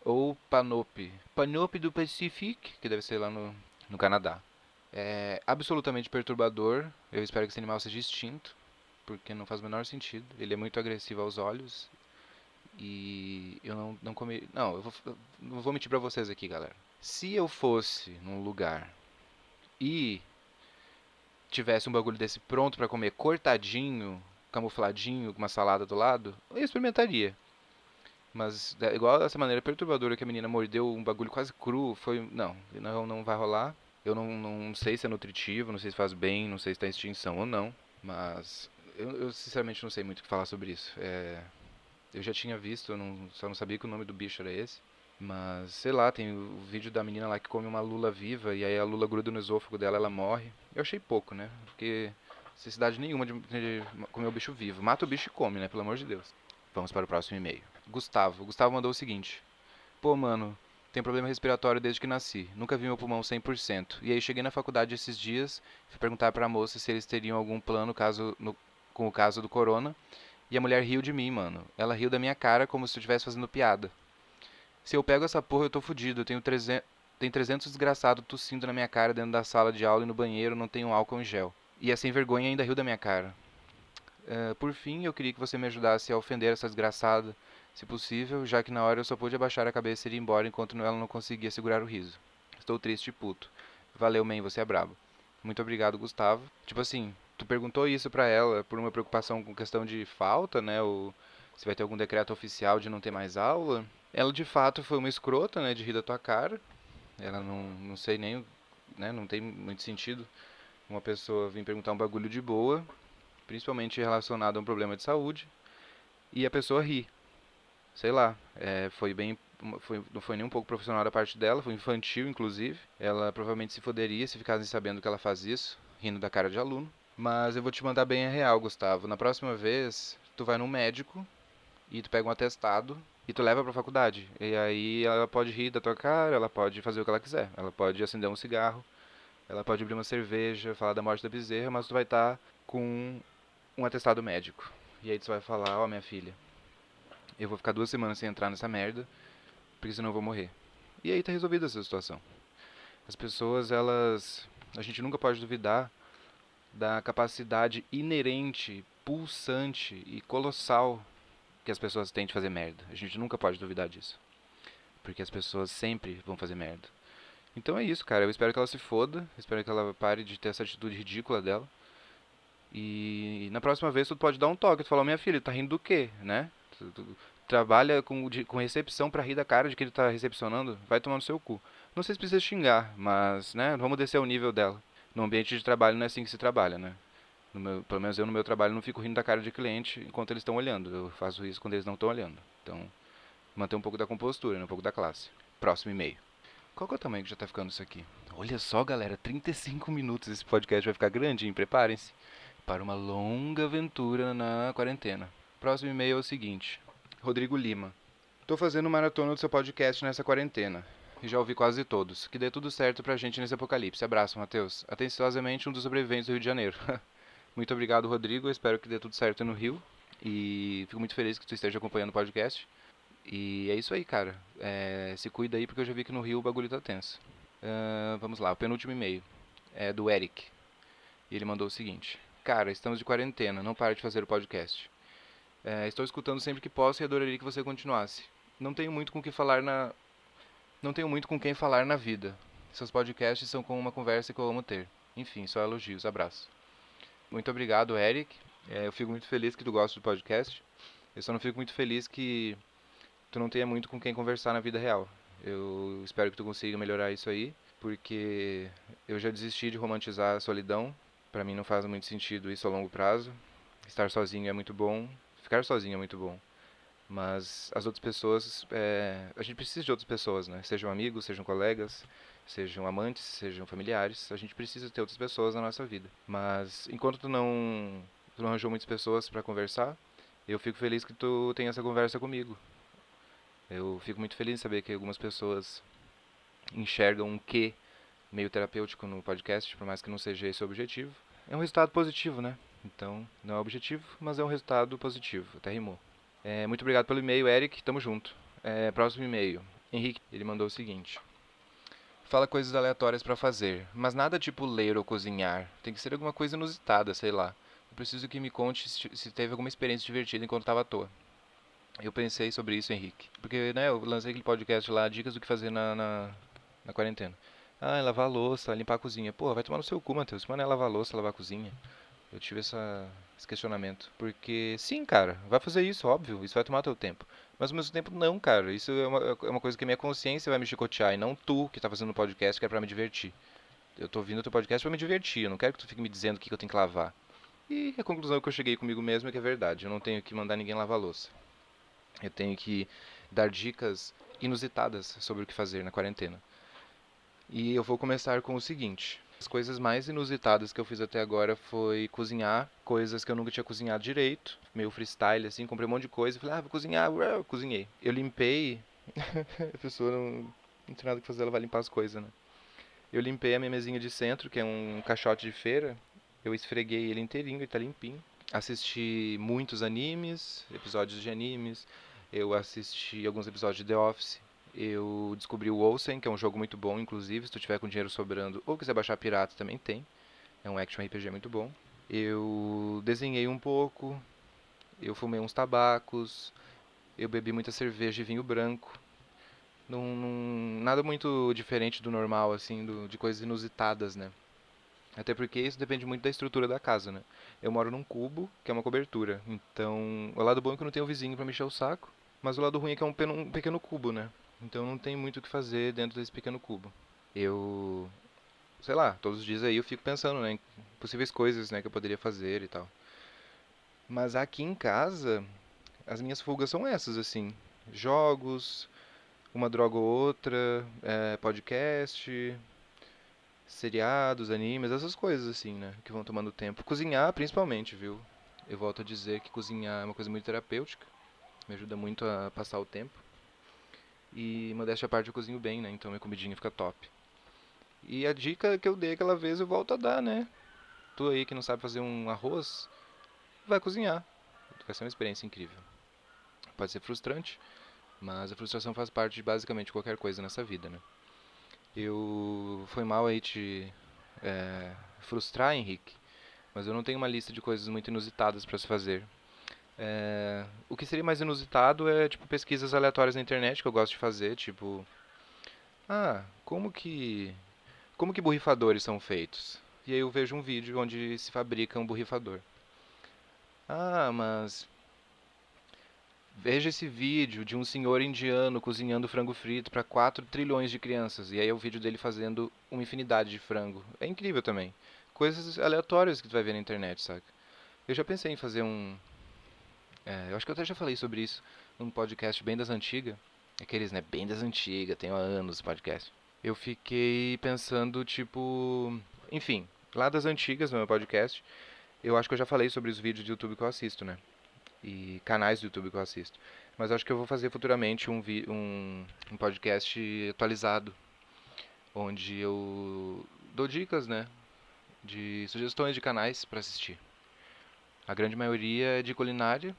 ou Panope. Panope do Pacific, que deve ser lá no Canadá. É absolutamente perturbador. Eu espero que esse animal seja extinto, porque não faz o menor sentido. Ele é muito agressivo aos olhos e eu não comi. Não, não vou mentir pra vocês aqui, galera. Se eu fosse num lugar e tivesse um bagulho desse pronto pra comer, cortadinho, camufladinho, com uma salada do lado, eu experimentaria. Mas igual dessa maneira perturbadora que a menina mordeu um bagulho quase cru, foi. Não vai rolar. Eu não sei se é nutritivo, não sei se faz bem, não sei se está em extinção ou não. Mas eu sinceramente não sei muito o que falar sobre isso. Eu já tinha visto, só não sabia que o nome do bicho era esse. Mas, sei lá, tem o vídeo da menina lá que come uma lula viva e aí a lula gruda no esôfago dela, ela morre. Eu achei pouco, né? Porque necessidade nenhuma de comer o bicho vivo. Mata o bicho e come, né? Pelo amor de Deus. Vamos para o próximo e-mail. Gustavo. O Gustavo mandou o seguinte: Pô, mano, tenho problema respiratório desde que nasci. Nunca vi meu pulmão 100%. E aí cheguei na faculdade esses dias, fui perguntar pra moça se eles teriam algum plano com o caso do corona. E a mulher riu de mim, mano. Ela riu da minha cara como se eu estivesse fazendo piada. Se eu pego essa porra, eu tô fudido. Tem 300 desgraçados tossindo na minha cara dentro da sala de aula e no banheiro não tenho álcool em gel. E a sem vergonha ainda riu da minha cara. Por fim, eu queria que você me ajudasse a ofender essa desgraçada, se possível, já que na hora eu só pude abaixar a cabeça e ir embora enquanto ela não conseguia segurar o riso. Estou triste e puto. Valeu, man, você é brabo. Muito obrigado, Gustavo. Tipo assim, tu perguntou isso pra ela por uma preocupação com questão de falta, né? Ou se vai ter algum decreto oficial de não ter mais aula. Ela de fato foi uma escrota, né? De rir da tua cara. Ela não sei nem, né? Não tem muito sentido uma pessoa vir perguntar um bagulho de boa, principalmente relacionado a um problema de saúde, e a pessoa ri. Sei lá, não foi nem um pouco profissional da parte dela, foi infantil, inclusive. Ela provavelmente se foderia se ficasse sabendo que ela faz isso, rindo da cara de aluno. Mas eu vou te mandar bem a real, Gustavo. Na próxima vez, tu vai num médico e tu pega um atestado e tu leva pra faculdade. E aí ela pode rir da tua cara, ela pode fazer o que ela quiser. Ela pode acender um cigarro, ela pode abrir uma cerveja, falar da morte da bezerra, mas tu vai estar com um atestado médico. E aí tu vai falar, ó, minha filha, eu vou ficar 2 semanas sem entrar nessa merda, porque senão eu vou morrer. E aí tá resolvida essa situação. As pessoas, elas... A gente nunca pode duvidar da capacidade inerente, pulsante e colossal que as pessoas têm de fazer merda. A gente nunca pode duvidar disso. Porque as pessoas sempre vão fazer merda. Então é isso, cara. Eu espero que ela se foda. Espero que ela pare de ter essa atitude ridícula dela. E na próxima vez tu pode dar um toque. Tu fala, minha filha, tá rindo do quê, né? Tu trabalha com recepção pra rir da cara de que ele tá recepcionando. Vai tomar no seu cu. Não sei se precisa xingar, mas, né? Vamos descer o nível dela. No ambiente de trabalho não é assim que se trabalha, né? Pelo menos eu no meu trabalho não fico rindo da cara de cliente enquanto eles estão olhando. Eu faço isso quando eles não estão olhando. Então, manter um pouco da compostura, né? Um pouco da classe. Próximo e-mail. Qual que é o tamanho que já tá ficando isso aqui? Olha só, galera, 35 minutos. Esse podcast vai ficar grandinho, preparem-se para uma longa aventura na quarentena. Próximo e-mail é o seguinte: Rodrigo Lima. Tô fazendo maratona do seu podcast nessa quarentena. E já ouvi quase todos. Que dê tudo certo pra gente nesse apocalipse. Abraço, Matheus. Atenciosamente, um dos sobreviventes do Rio de Janeiro. Muito obrigado, Rodrigo. Eu espero que dê tudo certo no Rio. E fico muito feliz que tu esteja acompanhando o podcast. E é isso aí, cara. Se cuida aí, porque eu já vi que no Rio o bagulho tá tenso. Vamos lá, o penúltimo e-mail. É do Eric. E ele mandou o seguinte: Cara, estamos de quarentena, não pare de fazer o podcast. Estou escutando sempre que posso e adoraria que você continuasse. Não tenho muito com que falar na... Não tenho muito com quem falar na vida. Seus podcasts são como uma conversa que eu amo ter. Enfim, só elogios. Abraço. Muito obrigado, Eric. Eu fico muito feliz que tu gosta do podcast. Eu só não fico muito feliz que tu não tenha muito com quem conversar na vida real. Eu espero que tu consiga melhorar isso aí, porque eu já desisti de romantizar a solidão. Pra mim não faz muito sentido isso a longo prazo. Estar sozinho é muito bom, ficar sozinho é muito bom. Mas as outras pessoas, a gente precisa de outras pessoas, né? Sejam amigos, sejam colegas, sejam amantes, sejam familiares. A gente precisa ter outras pessoas na nossa vida. Mas enquanto tu não arranjou muitas pessoas pra conversar, eu fico feliz que tu tenha essa conversa comigo. Eu fico muito feliz em saber que algumas pessoas enxergam um quê meio terapêutico no podcast, por mais que não seja esse o objetivo. É um resultado positivo, né? Então, não é o objetivo, mas é um resultado positivo. Até rimou. Muito obrigado pelo e-mail, Eric. Tamo junto. Próximo e-mail. Henrique, ele mandou o seguinte: Fala coisas aleatórias pra fazer, mas nada tipo ler ou cozinhar. Tem que ser alguma coisa inusitada, sei lá. Eu preciso que me conte se teve alguma experiência divertida enquanto tava à toa. Eu pensei sobre isso, Henrique. Porque, né, eu lancei aquele podcast lá, dicas do que fazer na quarentena. Lavar a louça, limpar a cozinha. Pô, vai tomar no seu cu, Matheus. Mano, é lavar a louça, lavar a cozinha. Eu tive esse questionamento. Porque, sim, cara, vai fazer isso, óbvio. Isso vai tomar teu tempo. Mas ao mesmo tempo, não, cara. Isso é uma coisa que a minha consciência vai me chicotear. E não tu que tá fazendo o podcast que é pra me divertir. Eu tô ouvindo o teu podcast pra me divertir. Eu não quero que tu fique me dizendo o que eu tenho que lavar. E a conclusão que eu cheguei comigo mesmo é que é verdade. Eu não tenho que mandar ninguém lavar a louça. Eu tenho que dar dicas inusitadas sobre o que fazer na quarentena. E eu vou começar com o seguinte: as coisas mais inusitadas que eu fiz até agora foi cozinhar coisas que eu nunca tinha cozinhado direito, meio freestyle assim, comprei um monte de coisa e falei, vou cozinhar, cozinhei. Eu limpei, a pessoa não tem nada que fazer, ela vai limpar as coisas, né? Eu limpei a minha mesinha de centro, que é um caixote de feira, eu esfreguei ele inteirinho, ele tá limpinho. Assisti muitos animes, episódios de animes, eu assisti alguns episódios de The Office. Eu descobri o Olsen, que é um jogo muito bom, inclusive, se tu tiver com dinheiro sobrando ou quiser baixar pirata também tem. É um action RPG muito bom. Eu desenhei um pouco, eu fumei uns tabacos, eu bebi muita cerveja e vinho branco. Nada muito diferente do normal, assim, de coisas inusitadas, né? Até porque isso depende muito da estrutura da casa, né? Eu moro num cubo, que é uma cobertura. Então, o lado bom é que eu não tenho vizinho pra me encher o saco. Mas o lado ruim é que é um pequeno cubo, né? Então não tem muito o que fazer dentro desse pequeno cubo. Eu, sei lá, todos os dias aí eu fico pensando, né, em possíveis coisas, né, que eu poderia fazer e tal. Mas aqui em casa, as minhas fugas são essas, assim. Jogos, uma droga ou outra, podcast, seriados, animes, essas coisas assim, né, que vão tomando tempo. Cozinhar, principalmente, viu? Eu volto a dizer que cozinhar é uma coisa muito terapêutica, me ajuda muito a passar o tempo. E modéstia à parte eu cozinho bem, né? Então minha comidinha fica top. E a dica que eu dei aquela vez eu volto a dar, né? Tu aí que não sabe fazer um arroz, vai cozinhar. Vai ser uma experiência incrível. Pode ser frustrante, mas a frustração faz parte de basicamente qualquer coisa nessa vida, né? Foi mal aí te frustrar, Henrique, mas eu não tenho uma lista de coisas muito inusitadas para se fazer. O que seria mais inusitado é, tipo, pesquisas aleatórias na internet que eu gosto de fazer, tipo, ah, como que borrifadores são feitos? E aí eu vejo um vídeo onde se fabrica um borrifador. Ah, mas veja esse vídeo de um senhor indiano cozinhando frango frito para 4 trilhões de crianças. E aí é o vídeo dele fazendo uma infinidade de frango. É incrível também. Coisas aleatórias que tu vai ver na internet, saca? Eu já pensei em fazer eu acho que eu até já falei sobre isso num podcast bem das antigas. Aqueles, né, bem das antigas, tenho há anos podcast. Eu fiquei pensando, tipo. Enfim, lá das antigas no meu podcast, eu acho que eu já falei sobre os vídeos de YouTube que eu assisto, né? E canais do YouTube que eu assisto. Mas acho que eu vou fazer futuramente um podcast atualizado, onde eu dou dicas, né? De sugestões de canais para assistir. A grande maioria é de culinária,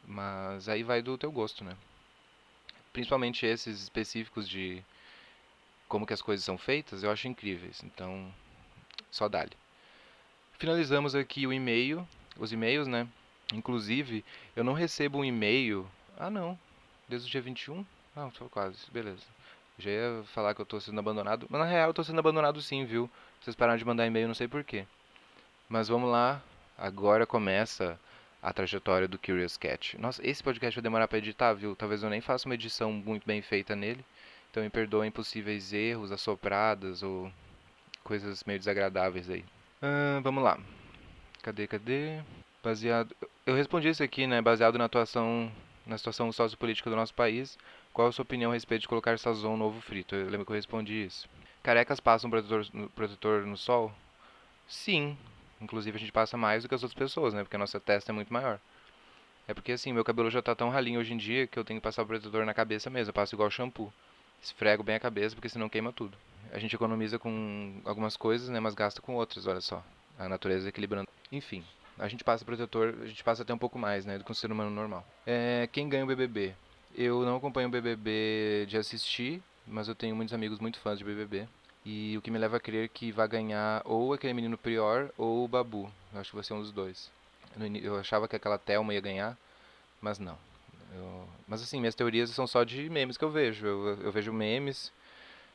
mas aí vai do teu gosto, né? Principalmente esses específicos de como que as coisas são feitas, eu acho incríveis. Então, só dá-lhe. Finalizamos aqui o e-mail, os e-mails, né? Inclusive, eu não recebo um e-mail. Ah, não. Desde o dia 21? Não, tô quase. Beleza. Já ia falar que eu tô sendo abandonado. Mas na real eu tô sendo abandonado sim, viu? Vocês pararam de mandar e-mail, não sei por quê. Mas vamos lá. Agora começa a trajetória do Curious Cat. Nossa, esse podcast vai demorar pra editar, viu? Talvez eu nem faça uma edição muito bem feita nele. Então me perdoem possíveis erros, assopradas ou coisas meio desagradáveis aí. Vamos lá. Cadê? Baseado. Eu respondi isso aqui, né? Baseado na situação sociopolítica do nosso país. Qual a sua opinião a respeito de colocar sazon no ovo frito? Eu lembro que eu respondi isso. Carecas passam protetor no sol? Sim. Inclusive a gente passa mais do que as outras pessoas, né? Porque a nossa testa é muito maior. É porque assim, meu cabelo já tá tão ralinho hoje em dia que eu tenho que passar o protetor na cabeça mesmo. Eu passo igual shampoo. Esfrego bem a cabeça porque senão queima tudo. A gente economiza com algumas coisas, né? Mas gasta com outras, olha só. A natureza equilibrando. Enfim, a gente passa protetor, a gente passa até um pouco mais, né? Do que um ser humano normal. Quem ganha o BBB? Eu não acompanho o BBB de assistir, mas eu tenho muitos amigos muito fãs de BBB. E o que me leva a crer que vai ganhar ou aquele menino Prior ou o Babu. Eu acho que vai ser um dos dois. Eu achava que aquela Thelma ia ganhar, mas não. Mas assim, minhas teorias são só de memes que eu vejo. Eu vejo memes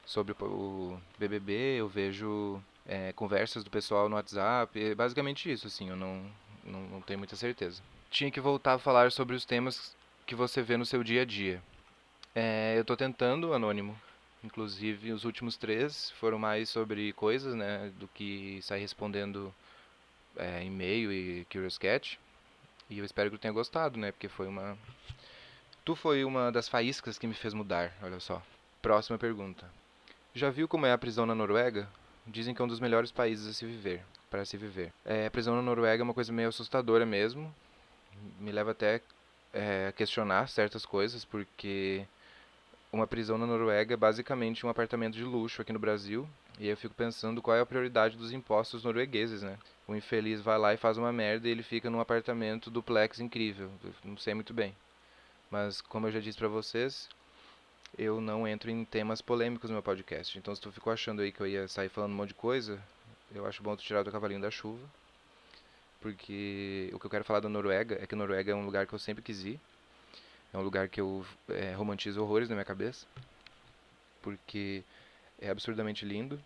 sobre o BBB, eu vejo conversas do pessoal no WhatsApp. É basicamente isso, assim, eu não tenho muita certeza. Tinha que voltar a falar sobre os temas que você vê no seu dia a dia. Eu tô tentando, Anônimo. Inclusive, os últimos três foram mais sobre coisas, né, do que sair respondendo e-mail e Curious Cat. E eu espero que tu tenha gostado, né, porque Tu foi uma das faíscas que me fez mudar, olha só. Próxima pergunta. Já viu como é a prisão na Noruega? Dizem que é um dos melhores países para se viver. A prisão na Noruega é uma coisa meio assustadora mesmo. Me leva até a questionar certas coisas, porque uma prisão na Noruega é basicamente um apartamento de luxo aqui no Brasil. E aí eu fico pensando qual é a prioridade dos impostos noruegueses, né? O infeliz vai lá e faz uma merda e ele fica num apartamento duplex incrível. Eu não sei muito bem. Mas como eu já disse pra vocês, eu não entro em temas polêmicos no meu podcast. Então, se tu ficou achando aí que eu ia sair falando um monte de coisa, eu acho bom tu tirar o teu cavalinho da chuva. Porque o que eu quero falar da Noruega é que a Noruega é um lugar que eu sempre quis ir. É um lugar que eu romantizo horrores na minha cabeça. Porque é absurdamente lindo.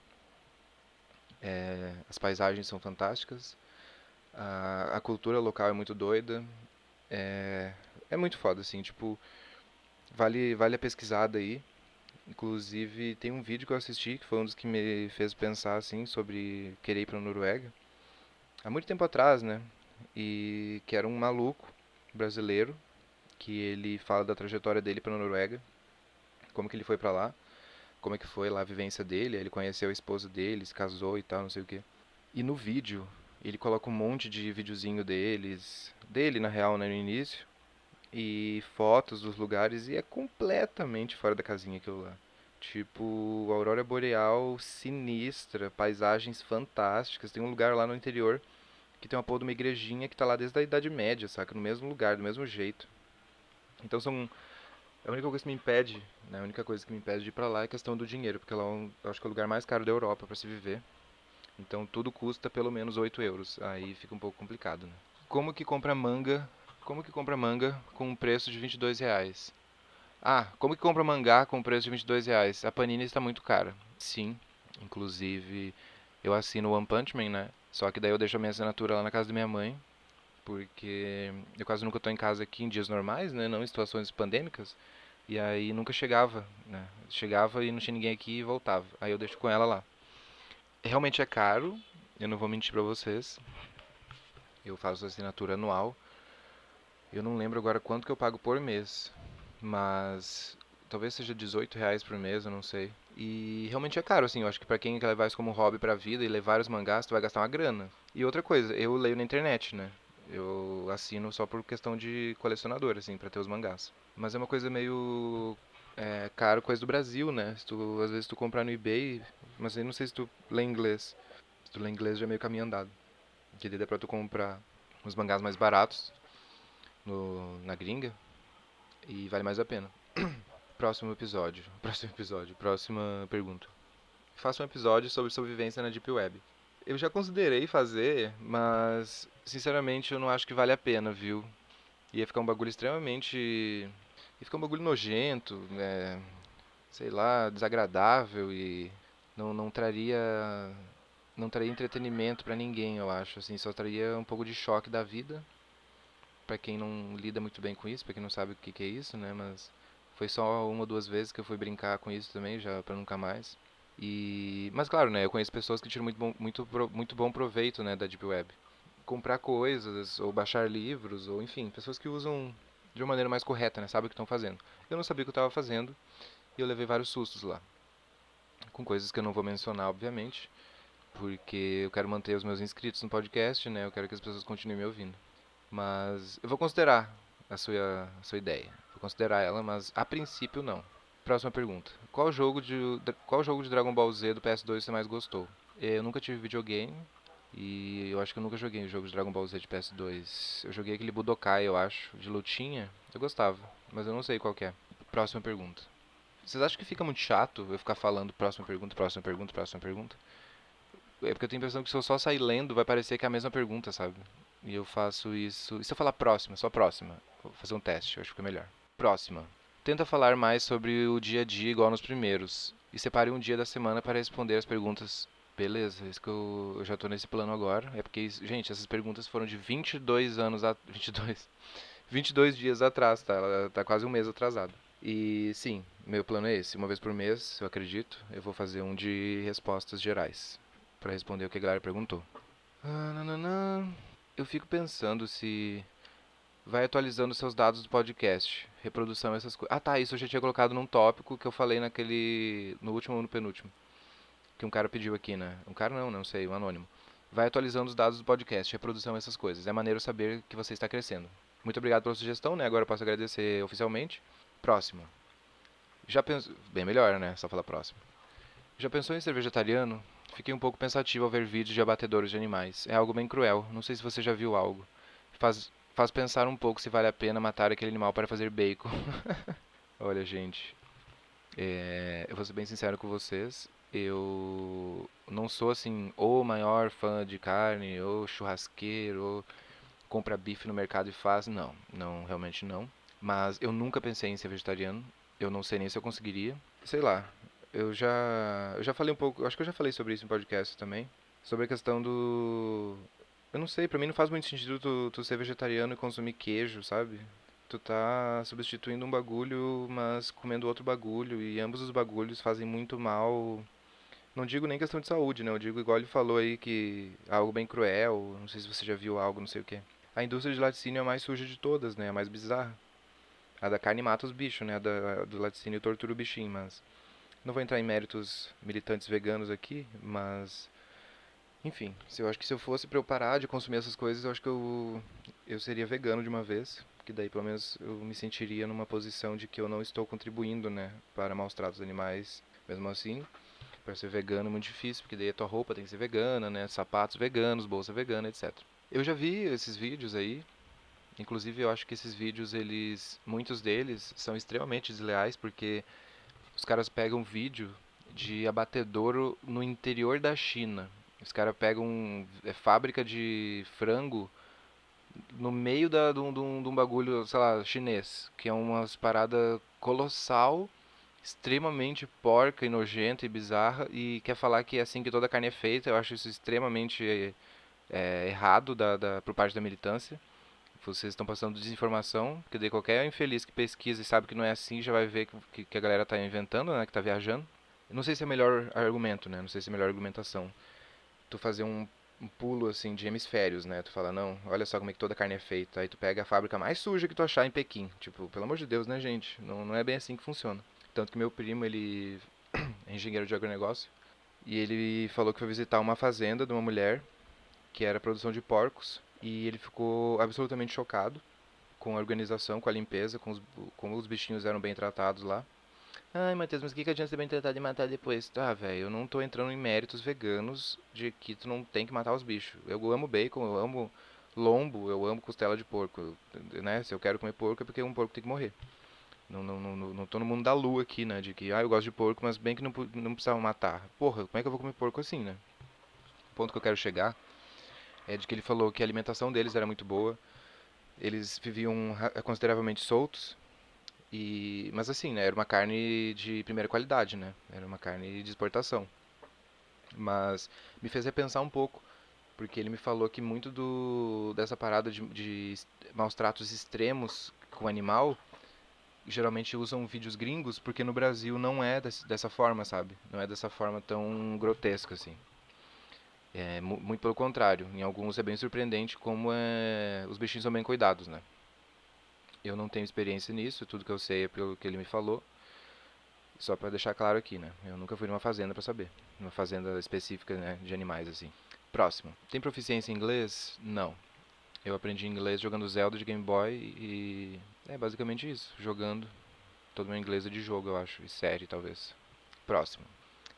As paisagens são fantásticas. A cultura local é muito doida. É muito foda, assim. Tipo, vale a pesquisada aí. Inclusive, tem um vídeo que eu assisti que foi um dos que me fez pensar assim sobre querer ir para a Noruega. Há muito tempo atrás, né? E que era um maluco brasileiro que ele fala da trajetória dele para a Noruega, como que ele foi para lá, como é que foi lá a vivência dele, ele conheceu a esposa dele, se casou e tal, não sei o quê. E no vídeo, ele coloca um monte de videozinho dele na real, né, no início, e fotos dos lugares e é completamente fora da casinha aquilo lá. Tipo, aurora boreal sinistra, paisagens fantásticas. Tem um lugar lá no interior que tem uma porra de uma igrejinha que tá lá desde a Idade Média, saca? No mesmo lugar, do mesmo jeito. Então a única coisa que me impede, né, a única coisa que me impede de ir pra lá é a questão do dinheiro, porque lá eu acho que é o lugar mais caro da Europa pra se viver. Então tudo custa pelo menos 8 euros. Aí fica um pouco complicado, né? Como que compra manga Como que compra manga com um preço de R$ 22? Ah, como que compra mangá com um preço de R$ 22? A Panini está muito cara. Sim, inclusive eu assino o One Punch Man, né? Só que daí eu deixo a minha assinatura lá na casa da minha mãe, porque eu quase nunca estou em casa aqui em dias normais, né? Não em situações pandêmicas. E aí nunca chegava, né? Chegava e não tinha ninguém aqui e voltava. Aí eu deixo com ela lá. Realmente é caro, eu não vou mentir pra vocês. Eu faço assinatura anual. Eu não lembro agora quanto que eu pago por mês, mas talvez seja R$ 18 por mês, eu não sei. E realmente é caro, assim, eu acho que pra quem quer levar isso como hobby pra vida e ler vários mangás, tu vai gastar uma grana. E outra coisa, eu leio na internet, né? Eu assino só por questão de colecionador, assim, pra ter os mangás. Mas é uma coisa meio caro, coisa do Brasil, né? Às vezes tu comprar no eBay, mas eu não sei se tu lê inglês. Se tu lê inglês já é meio caminho andado. Que daí dá pra tu comprar uns mangás mais baratos na gringa e vale mais a pena. Próximo episódio. Próximo episódio. Próxima pergunta. Faça um episódio sobre sobrevivência na Deep Web. Eu já considerei fazer, mas sinceramente eu não acho que vale a pena, viu? Ia ficar um bagulho extremamente. Ia ficar um bagulho nojento, né? Sei lá, desagradável e não traria. Não traria entretenimento pra ninguém, eu acho. Assim, só traria um pouco de choque da vida pra quem não lida muito bem com isso, pra quem não sabe o que que é isso, né? Mas foi só uma ou duas vezes que eu fui brincar com isso também, já pra nunca mais. Mas claro, né? Eu conheço pessoas que tiram muito bom proveito, né, da Deep Web. Comprar coisas, ou baixar livros, ou enfim, pessoas que usam de uma maneira mais correta, né? Sabem o que estão fazendo. Eu não sabia o que eu estava fazendo e eu levei vários sustos lá. Com coisas que eu não vou mencionar, obviamente, porque eu quero manter os meus inscritos no podcast, né? Eu quero que as pessoas continuem me ouvindo. Mas eu vou considerar a sua ideia. Vou considerar ela, mas a princípio não. Próxima pergunta. Qual jogo de Dragon Ball Z do PS2 você mais gostou? Eu nunca tive videogame e eu acho que eu nunca joguei o jogo de Dragon Ball Z de PS2. Eu joguei aquele Budokai, eu acho, de lutinha. Eu gostava, mas eu não sei qual que é. Próxima pergunta. Vocês acham que fica muito chato eu ficar falando próxima pergunta, próxima pergunta, próxima pergunta? É porque eu tenho a impressão que se eu só sair lendo, vai parecer que é a mesma pergunta, sabe? E eu faço isso. E se eu falar próxima, só próxima? Vou fazer um teste, eu acho que fica melhor. Próxima. Tenta falar mais sobre o dia a dia igual nos primeiros. E separe um dia da semana para responder as perguntas. Beleza, isso que eu já tô nesse plano agora. É porque, gente, essas perguntas foram de 22 anos a 22 dias atrás, tá? Ela tá quase um mês atrasada. E sim, meu plano é esse. Uma vez por mês, eu acredito, eu vou fazer um de respostas gerais para responder o que a galera perguntou. Nananã. Eu fico pensando se vai atualizando seus dados do podcast, reprodução, essas coisas. Ah, tá, isso eu já tinha colocado num tópico que eu falei no último ou no penúltimo, que um cara pediu aqui, né? Um cara não sei, um anônimo. Vai atualizando os dados do podcast, reprodução, essas coisas. É maneiro saber que você está crescendo. Muito obrigado pela sugestão, né? Agora eu posso agradecer oficialmente. Próxima. Já pensou... Bem melhor, né? Só falar próximo. Já pensou em ser vegetariano? Fiquei um pouco pensativo ao ver vídeos de abatedouros de animais. É algo bem cruel. Não sei se você já viu algo. Faz pensar um pouco se vale a pena matar aquele animal para fazer bacon. Olha, gente, eu vou ser bem sincero com vocês. Eu não sou assim o maior fã de carne, ou churrasqueiro, ou compra bife no mercado e faz. Não, não, realmente não. Mas eu nunca pensei em ser vegetariano. Eu não sei nem se eu conseguiria. Sei lá, eu já falei um pouco, acho que eu já falei sobre isso em podcast também, sobre a questão do, eu não sei, pra mim não faz muito sentido tu ser vegetariano e consumir queijo, sabe? Tu tá substituindo um bagulho, mas comendo outro bagulho, e ambos os bagulhos fazem muito mal. Não digo nem questão de saúde, né? Eu digo igual ele falou aí que é algo bem cruel, não sei se você já viu algo, não sei o quê. A indústria de laticínio é a mais suja de todas, né? A mais bizarra. A da carne mata os bichos, né? Do laticínio tortura o bichinho, mas não vou entrar em méritos militantes veganos aqui, mas enfim, eu acho que se eu fosse para eu parar de consumir essas coisas, eu acho que eu seria vegano de uma vez, que daí pelo menos eu me sentiria numa posição de que eu não estou contribuindo, né, para maus tratos animais. Mesmo assim, para ser vegano é muito difícil, porque daí a tua roupa tem que ser vegana, né, sapatos veganos, bolsa vegana, etc. Eu já vi esses vídeos aí, inclusive eu acho que esses vídeos muitos deles são extremamente desleais, porque os caras pegam vídeo de abatedouro no interior da China. Os caras pegam fábrica de frango no meio de um bagulho, sei lá, chinês, que é umas parada colossal, extremamente porca e nojenta e bizarra, e quer falar que é assim que toda carne é feita. Eu acho isso extremamente errado por parte da militância. Vocês estão passando desinformação, porque daí qualquer infeliz que pesquisa e sabe que não é assim já vai ver que a galera está inventando, né, que está viajando. Eu não sei se é o melhor argumento, né? Não sei se é a melhor argumentação. Tu fazer um pulo assim de hemisférios, né? Tu fala, não, olha só como é que toda carne é feita. Aí tu pega a fábrica mais suja que tu achar em Pequim. Tipo, pelo amor de Deus, né, gente? Não é bem assim que funciona. Tanto que meu primo, ele é engenheiro de agronegócio. E ele falou que foi visitar uma fazenda de uma mulher que era produção de porcos. E ele ficou absolutamente chocado com a organização, com a limpeza, com os bichinhos eram bem tratados lá. Ai, Matheus, mas o que que adianta ser bem tratado e matar depois? Tá, velho, eu não tô entrando em méritos veganos de que tu não tem que matar os bichos. Eu amo bacon, eu amo lombo, eu amo costela de porco, né? Se eu quero comer porco é porque um porco tem que morrer. Não tô no mundo da lua aqui, né? De que, eu gosto de porco, mas bem que não precisava matar. Porra, como é que eu vou comer porco assim, né? O ponto que eu quero chegar é de que ele falou que a alimentação deles era muito boa, eles viviam consideravelmente soltos, mas assim, né, era uma carne de primeira qualidade, né? Era uma carne de exportação. Mas me fez repensar um pouco, porque ele me falou que muito dessa parada de maus tratos extremos com o animal, geralmente usam vídeos gringos, porque no Brasil não é dessa forma, sabe? Não é dessa forma tão grotesca assim. É, muito pelo contrário, em alguns é bem surpreendente como os bichinhos são bem cuidados, né? Eu não tenho experiência nisso, tudo que eu sei é pelo que ele me falou. Só pra deixar claro aqui, né? Eu nunca fui numa fazenda pra saber. Numa fazenda específica, né, de animais, assim. Próximo. Tem proficiência em inglês? Não. Eu aprendi inglês jogando Zelda de Game Boy e... É basicamente isso. Jogando. Todo meu inglês é de jogo, eu acho. E série, talvez. Próximo.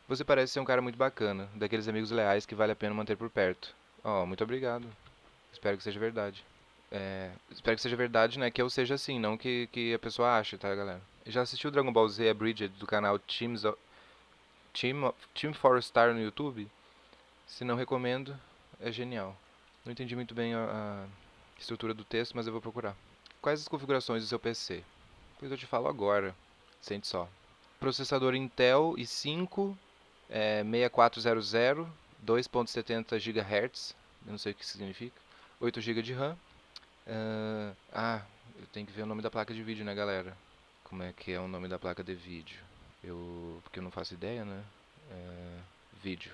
Você parece ser um cara muito bacana. Daqueles amigos leais que vale a pena manter por perto. Oh, muito obrigado. Espero que seja verdade. Espero que seja verdade, né? Que eu seja assim, não que a pessoa ache, tá, galera? Já assistiu Dragon Ball Z Abridged do canal Team for Star no YouTube? Se não recomendo, é genial. Não entendi muito bem a estrutura do texto, mas eu vou procurar. Quais as configurações do seu PC? Pois eu te falo agora. Sente só. Processador Intel i5 6400, 2.70 GHz. Eu não sei o que isso significa. 8 GB de RAM. Eu tenho que ver o nome da placa de vídeo, né, galera? Como é que é o nome da placa de vídeo? Porque eu não faço ideia, né? Vídeo.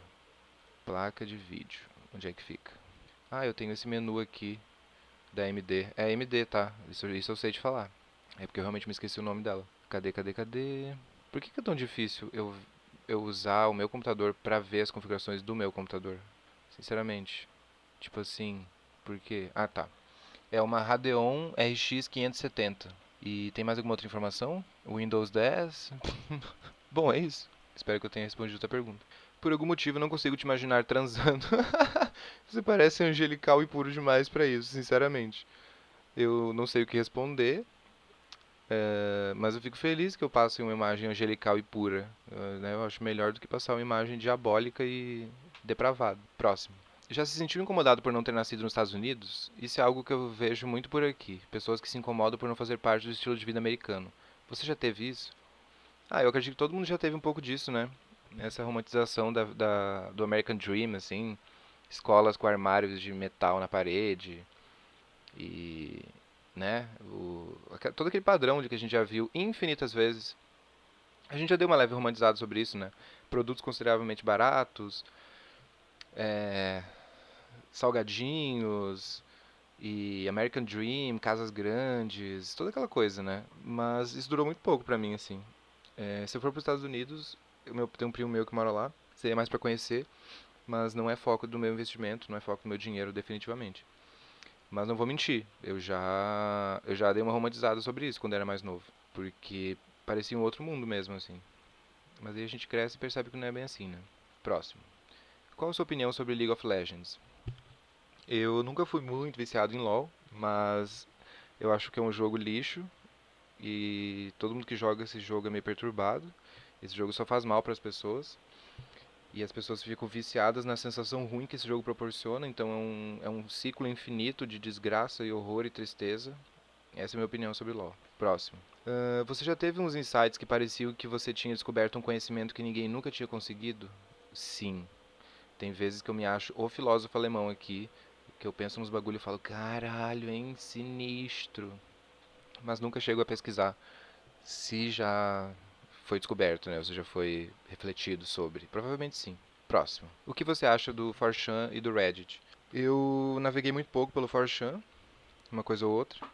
Placa de vídeo. Onde é que fica? Eu tenho esse menu aqui da AMD. É AMD, tá? Isso eu sei te falar. É porque eu realmente me esqueci o nome dela. Cadê? Por que é tão difícil eu usar o meu computador pra ver as configurações do meu computador? Sinceramente. Tipo assim, por quê? Ah, tá. É uma Radeon RX 570. E tem mais alguma outra informação? Windows 10? Bom, é isso. Espero que eu tenha respondido a tua pergunta. Por algum motivo, eu não consigo te imaginar transando. Você parece angelical e puro demais pra isso, sinceramente. Eu não sei o que responder, mas eu fico feliz que eu passe uma imagem angelical e pura. Né? Eu acho melhor do que passar uma imagem diabólica e depravada. Próximo. Já se sentiu incomodado por não ter nascido nos Estados Unidos? Isso é algo que eu vejo muito por aqui. Pessoas que se incomodam por não fazer parte do estilo de vida americano. Você já teve isso? Eu acredito que todo mundo já teve um pouco disso, né? Essa romantização do American Dream, assim. Escolas com armários de metal na parede. E, né? Todo aquele padrão de que a gente já viu infinitas vezes. A gente já deu uma leve romantizada sobre isso, né? Produtos consideravelmente baratos, é, salgadinhos, e American Dream, casas grandes, toda aquela coisa, né? Mas isso durou muito pouco pra mim, assim. Se eu for para os Estados Unidos, tem um primo meu que mora lá, seria mais pra conhecer, mas não é foco do meu investimento, não é foco do meu dinheiro, definitivamente. Mas não vou mentir, eu já dei uma romantizada sobre isso quando era mais novo, porque parecia um outro mundo mesmo, assim. Mas aí a gente cresce e percebe que não é bem assim, né? Próximo. Qual a sua opinião sobre League of Legends? Eu nunca fui muito viciado em LoL, mas eu acho que é um jogo lixo e todo mundo que joga esse jogo é meio perturbado. Esse jogo só faz mal para as pessoas. E as pessoas ficam viciadas na sensação ruim que esse jogo proporciona, então é um ciclo infinito de desgraça e horror e tristeza. Essa é a minha opinião sobre LoL. Próximo. Você já teve uns insights que pareciam que você tinha descoberto um conhecimento que ninguém nunca tinha conseguido? Sim. Tem vezes que eu me acho o filósofo alemão aqui, que eu penso nos bagulho e falo, caralho, hein, sinistro. Mas nunca chego a pesquisar se já foi descoberto, né? Ou se já foi refletido sobre. Provavelmente sim. Próximo. O que você acha do 4chan e do Reddit? Eu naveguei muito pouco pelo 4chan, uma coisa ou outra.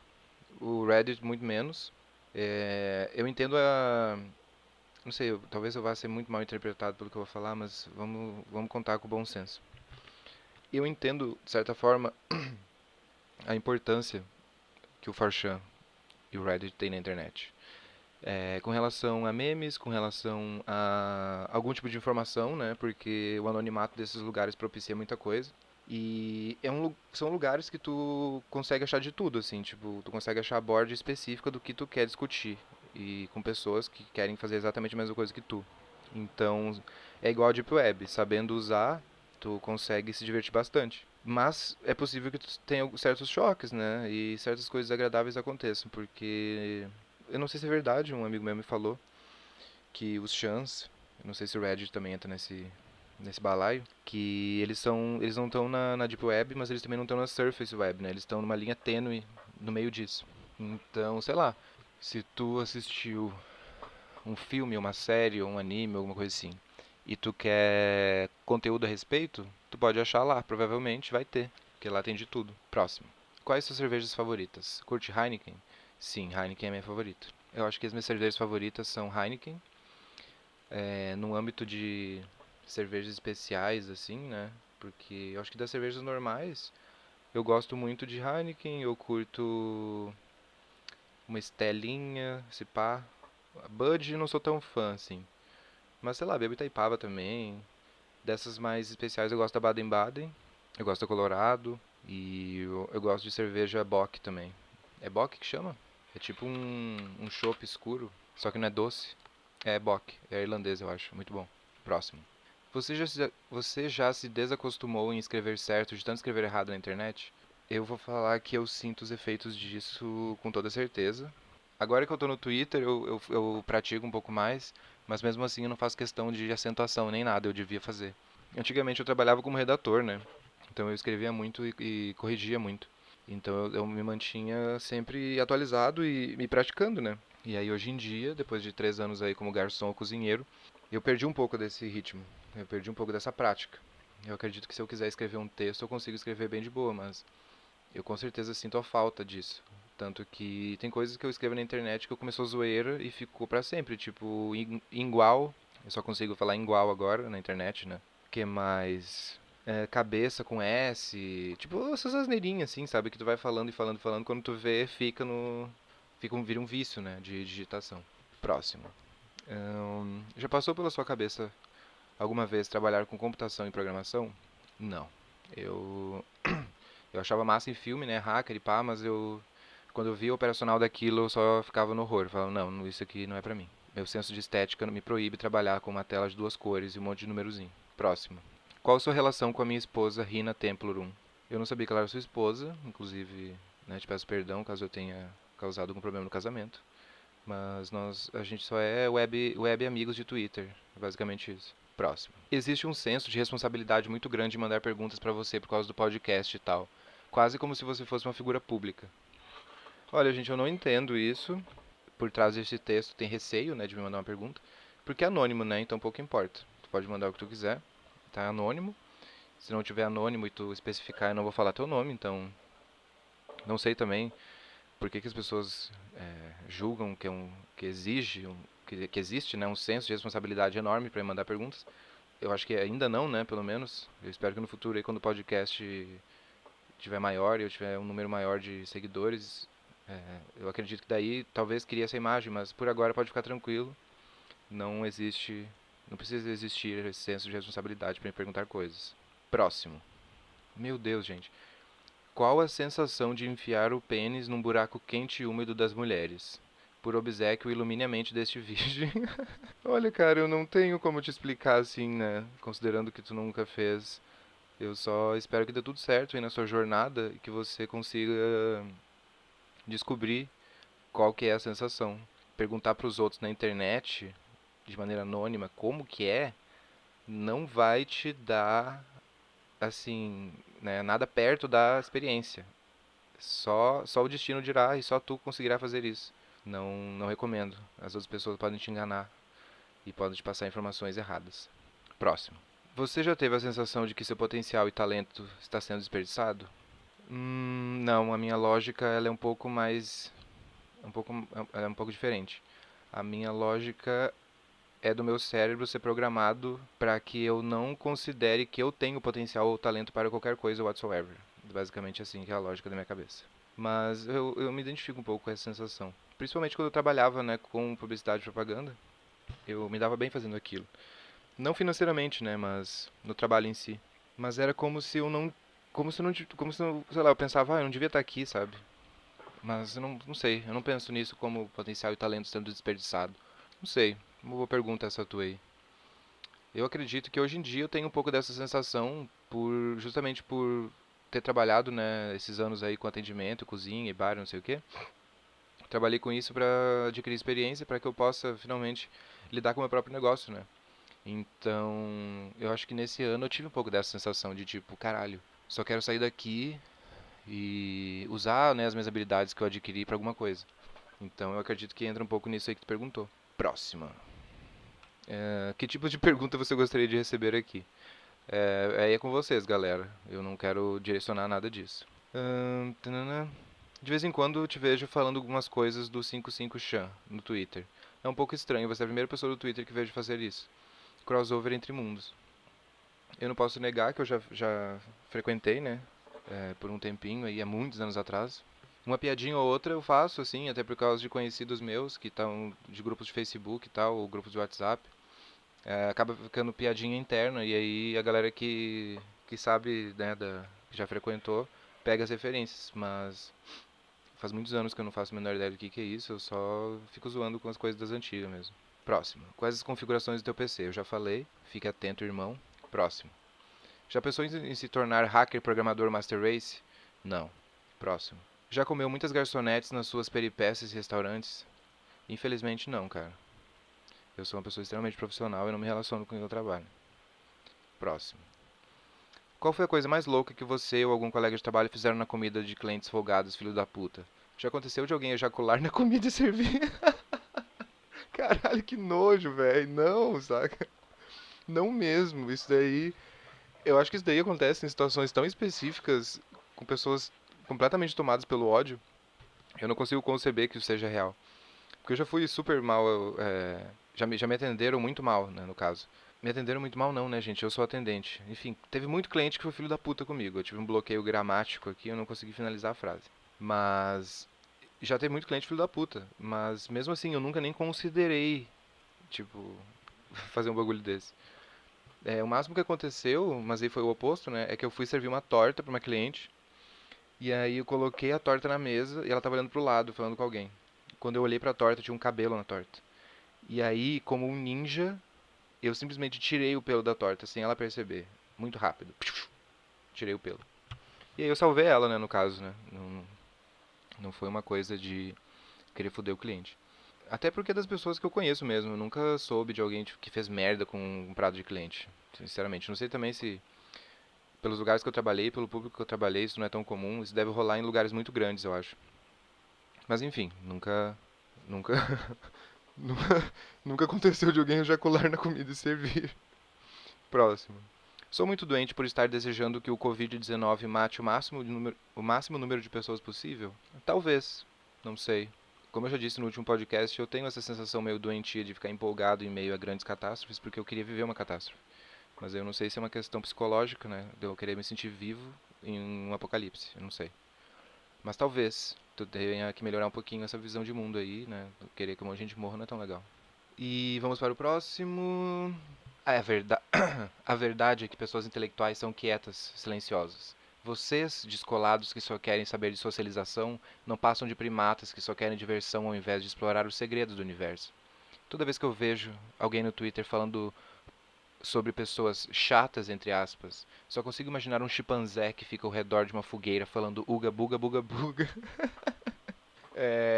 O Reddit muito menos. Eu entendo a... Não sei, talvez eu vá ser muito mal interpretado pelo que eu vou falar, mas vamos contar com bom senso. Eu entendo, de certa forma, a importância que o 4chan e o Reddit têm na internet. Com relação a memes, com relação a algum tipo de informação, né? Porque o anonimato desses lugares propicia muita coisa. E são lugares que tu consegue achar de tudo, assim, tipo, tu consegue achar a board específica do que tu quer discutir. E com pessoas que querem fazer exatamente a mesma coisa que tu. Então, é igual a Deep Web, sabendo usar, tu consegue se divertir bastante. Mas é possível que tu tenha certos choques, né? E certas coisas agradáveis aconteçam, porque eu não sei se é verdade, um amigo meu me falou que os chans, eu não sei se o Reddit também entra nesse balaio, que eles não estão na Deep Web, mas eles também não estão na Surface Web, né? Eles estão numa linha tênue no meio disso. Então, sei lá, se tu assistiu um filme, uma série, um anime, alguma coisa assim, e tu quer conteúdo a respeito, tu pode achar lá, provavelmente vai ter, porque lá tem de tudo. Próximo. Quais suas cervejas favoritas? Curte Heineken? Sim, Heineken é minha favorita. Eu acho que as minhas cervejas favoritas são Heineken, no âmbito de cervejas especiais, assim, né? Porque eu acho que das cervejas normais, eu gosto muito de Heineken, eu curto uma Estelinha, se pá. A Bud eu não sou tão fã, assim. Mas sei lá, bebo Itaipava também. Dessas mais especiais eu gosto da Baden-Baden, eu gosto da Colorado e eu gosto de cerveja Bock também. É Bock que chama? É tipo um chopp escuro, só que não é doce. É Bock, é irlandês eu acho, muito bom. Próximo. Você já se desacostumou em escrever certo de tanto escrever errado na internet? Eu vou falar que eu sinto os efeitos disso com toda certeza. Agora que eu tô no Twitter, eu pratico um pouco mais, mas mesmo assim eu não faço questão de acentuação nem nada, eu devia fazer. Antigamente eu trabalhava como redator, né? Então eu escrevia muito e corrigia muito. Então eu me mantinha sempre atualizado e praticando, né? E aí hoje em dia, depois de 3 anos aí como garçom ou cozinheiro, eu perdi um pouco desse ritmo. Eu perdi um pouco dessa prática. Eu acredito que se eu quiser escrever um texto, eu consigo escrever bem de boa, mas eu com certeza sinto a falta disso. Tanto que tem coisas que eu escrevo na internet que eu começou zoeira e ficou pra sempre. Tipo, igual. Eu só consigo falar igual agora na internet, né? Que mais? Cabeça com S. Tipo, essas asneirinhas assim, sabe? Que tu vai falando e falando e falando. Quando tu vê, vira um vício, né? De digitação. Próximo. Já passou pela sua cabeça alguma vez trabalhar com computação e programação? Não. Eu Eu achava massa em filme, né? Hacker e pá, mas quando eu via o operacional daquilo, eu só ficava no horror. Eu falava, não, isso aqui não é pra mim. Meu senso de estética não me proíbe trabalhar com uma tela de duas cores e um monte de numerozinho. Próximo. Qual a sua relação com a minha esposa, Rina Templorum? Eu não sabia que ela era sua esposa, inclusive, né, te peço perdão caso eu tenha causado algum problema no casamento. Mas a gente só é web amigos de Twitter, basicamente isso. Próximo. Existe um senso de responsabilidade muito grande em mandar perguntas pra você por causa do podcast e tal. Quase como se você fosse uma figura pública. Olha, gente, eu não entendo isso. Por trás desse texto tem receio, né, de me mandar uma pergunta. Porque é anônimo, né? Então pouco importa. Tu pode mandar o que tu quiser. Tá anônimo. Se não tiver anônimo e tu especificar, eu não vou falar teu nome, então não sei também por que as pessoas julgam que exige, que existe, né, um senso de responsabilidade enorme para mandar perguntas. Eu acho que ainda não, né, pelo menos. Eu espero que no futuro, aí, quando o podcast tiver maior e eu tiver um número maior de seguidores, eu acredito que daí talvez crie essa imagem, mas por agora pode ficar tranquilo. Não existe, não precisa existir esse senso de responsabilidade para me perguntar coisas. Próximo. Meu Deus, gente. Qual a sensação de enfiar o pênis num buraco quente e úmido das mulheres? por obséquio, ilumine a mente deste virgem. Olha, cara, eu não tenho como te explicar assim, né? Considerando que tu nunca fez. Eu só espero que dê tudo certo aí na sua jornada e que você consiga descobrir qual que é a sensação. Perguntar para os outros na internet, de maneira anônima, como que é, não vai te dar, assim, né, nada perto da experiência. Só o destino dirá e só tu conseguirá fazer isso. Não recomendo. As outras pessoas podem te enganar e podem te passar informações erradas. Próximo. Você já teve a sensação de que seu potencial e talento está sendo desperdiçado? Não, a minha lógica ela é um pouco mais, ela é um pouco diferente. A minha lógica é do meu cérebro ser programado para que eu não considere que eu tenho potencial ou talento para qualquer coisa whatsoever. Basicamente assim que é a lógica da minha cabeça. Mas eu me identifico um pouco com essa sensação. Principalmente quando eu trabalhava, né, com publicidade e propaganda, eu me dava bem fazendo aquilo. Não financeiramente, né, mas no trabalho em si. Mas era como se eu não, como se eu, sei lá, eu pensava, eu não devia estar aqui, sabe? Mas eu não sei, eu não penso nisso como potencial e talento sendo desperdiçado. Não sei, uma boa pergunta essa tua aí. Eu acredito que hoje em dia eu tenho um pouco dessa sensação justamente por ter trabalhado, né, esses anos aí com atendimento, cozinha e bar, não sei o quê. Trabalhei com isso para adquirir experiência, para que eu possa finalmente lidar com o meu próprio negócio, né? Então, eu acho que nesse ano eu tive um pouco dessa sensação de tipo, caralho, só quero sair daqui e usar, né, as minhas habilidades que eu adquiri para alguma coisa. Então, eu acredito que entra um pouco nisso aí que tu perguntou. Próxima. Que tipo de pergunta você gostaria de receber aqui? Aí é com vocês, galera. Eu não quero direcionar nada disso. Tanana. De vez em quando eu te vejo falando algumas coisas do 55chan no Twitter. É um pouco estranho, você é a primeira pessoa do Twitter que vejo fazer isso. Crossover entre mundos. Eu não posso negar que eu já frequentei, né? Por um tempinho, aí há muitos anos atrás. Uma piadinha ou outra eu faço, assim, até por causa de conhecidos meus que estão de grupos de Facebook e tal, ou grupos de WhatsApp. Acaba ficando piadinha interna e aí a galera que sabe, né, que já frequentou, pega as referências. Mas faz muitos anos que eu não faço a menor ideia do que é isso, eu só fico zoando com as coisas das antigas mesmo. Próximo. Quais as configurações do teu PC? Eu já falei, fique atento, irmão. Próximo. Já pensou em se tornar hacker programador Master Race? Não. Próximo. Já comeu muitas garçonetes nas suas peripécias e restaurantes? Infelizmente não, cara. Eu sou uma pessoa extremamente profissional e não me relaciono com o meu trabalho. Próximo. Qual foi a coisa mais louca que você ou algum colega de trabalho fizeram na comida de clientes folgados, filho da puta? Já aconteceu de alguém ejacular na comida e servir? Caralho, que nojo, velho. Não, saca? Não mesmo. Isso daí. Eu acho que isso daí acontece em situações tão específicas, com pessoas completamente tomadas pelo ódio. Eu não consigo conceber que isso seja real. Porque eu já fui super mal. Já me atenderam muito mal, né, no caso. Me atenderam muito mal, não, né, gente? Eu sou atendente. Enfim, teve muito cliente que foi filho da puta comigo. Eu tive um bloqueio gramático aqui, eu não consegui finalizar a frase. Mas. Já teve muito cliente filho da puta. Mas mesmo assim, eu nunca nem considerei, tipo, fazer um bagulho desse. O máximo que aconteceu, mas aí foi o oposto, né? É que eu fui servir uma torta pra uma cliente. E aí eu coloquei a torta na mesa e ela tava olhando pro lado, falando com alguém. Quando eu olhei pra torta, tinha um cabelo na torta. E aí, como um ninja, eu simplesmente tirei o pelo da torta, sem ela perceber. Muito rápido. Tirei o pelo. E aí eu salvei ela, né, no caso, né? Não foi uma coisa de querer foder o cliente. Até porque é das pessoas que eu conheço mesmo. Eu nunca soube de alguém tipo, que fez merda com um prato de cliente. Sinceramente. Não sei também se pelos lugares que eu trabalhei, pelo público que eu trabalhei, isso não é tão comum. Isso deve rolar em lugares muito grandes, eu acho. Mas enfim, nunca, nunca aconteceu de alguém ejacular na comida e servir. Próximo. Sou muito doente por estar desejando que o Covid-19 mate o máximo número de pessoas possível? Talvez, não sei. Como eu já disse no último podcast, eu tenho essa sensação meio doentia de ficar empolgado em meio a grandes catástrofes, porque eu queria viver uma catástrofe. Mas eu não sei se é uma questão psicológica, né? De eu querer me sentir vivo em um apocalipse. Eu não sei. Mas talvez tu tenha que melhorar um pouquinho essa visão de mundo aí, né? Querer que um monte de gente morra não é tão legal. E vamos para o próximo. A verdade é que pessoas intelectuais são quietas, silenciosas. Vocês, descolados que só querem saber de socialização, não passam de primatas que só querem diversão ao invés de explorar os segredos do universo. Toda vez que eu vejo alguém no Twitter falando sobre pessoas chatas, entre aspas, só consigo imaginar um chimpanzé que fica ao redor de uma fogueira falando uga buga buga buga.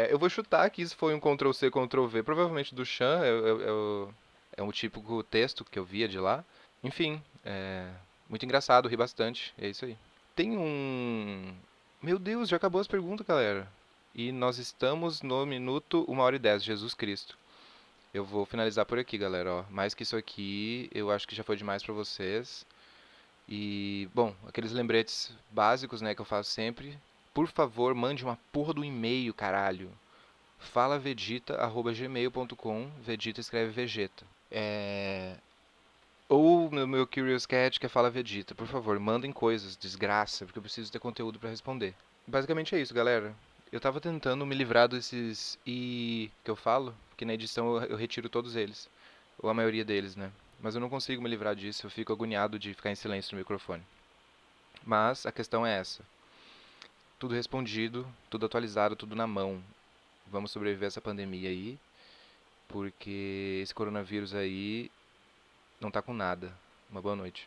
Eu vou chutar que isso foi um Ctrl+C, Ctrl+V, provavelmente do Chan, é um típico texto que eu via de lá. Enfim, muito engraçado, ri bastante, é isso aí. Tem um... Meu Deus, já acabou as perguntas, galera. E nós estamos no minuto 1h10, Jesus Cristo. Eu vou finalizar por aqui, galera. Ó, mais que isso aqui, eu acho que já foi demais pra vocês. E, bom, aqueles lembretes básicos, né, que eu faço sempre. Por favor, mande uma porra do e-mail, caralho. falavegeta@gmail.com. Vegeta escreve Vegeta. Ou no meu Curious Cat, que é Fala Vegeta. Por favor, mandem coisas, desgraça, porque eu preciso ter conteúdo pra responder. Basicamente é isso, galera. Eu tava tentando me livrar desses i que eu falo, que na edição eu retiro todos eles. Ou a maioria deles, né? Mas eu não consigo me livrar disso, eu fico agoniado de ficar em silêncio no microfone. Mas a questão é essa. Tudo respondido, tudo atualizado, tudo na mão. Vamos sobreviver a essa pandemia aí, porque esse coronavírus aí não tá com nada. Uma boa noite.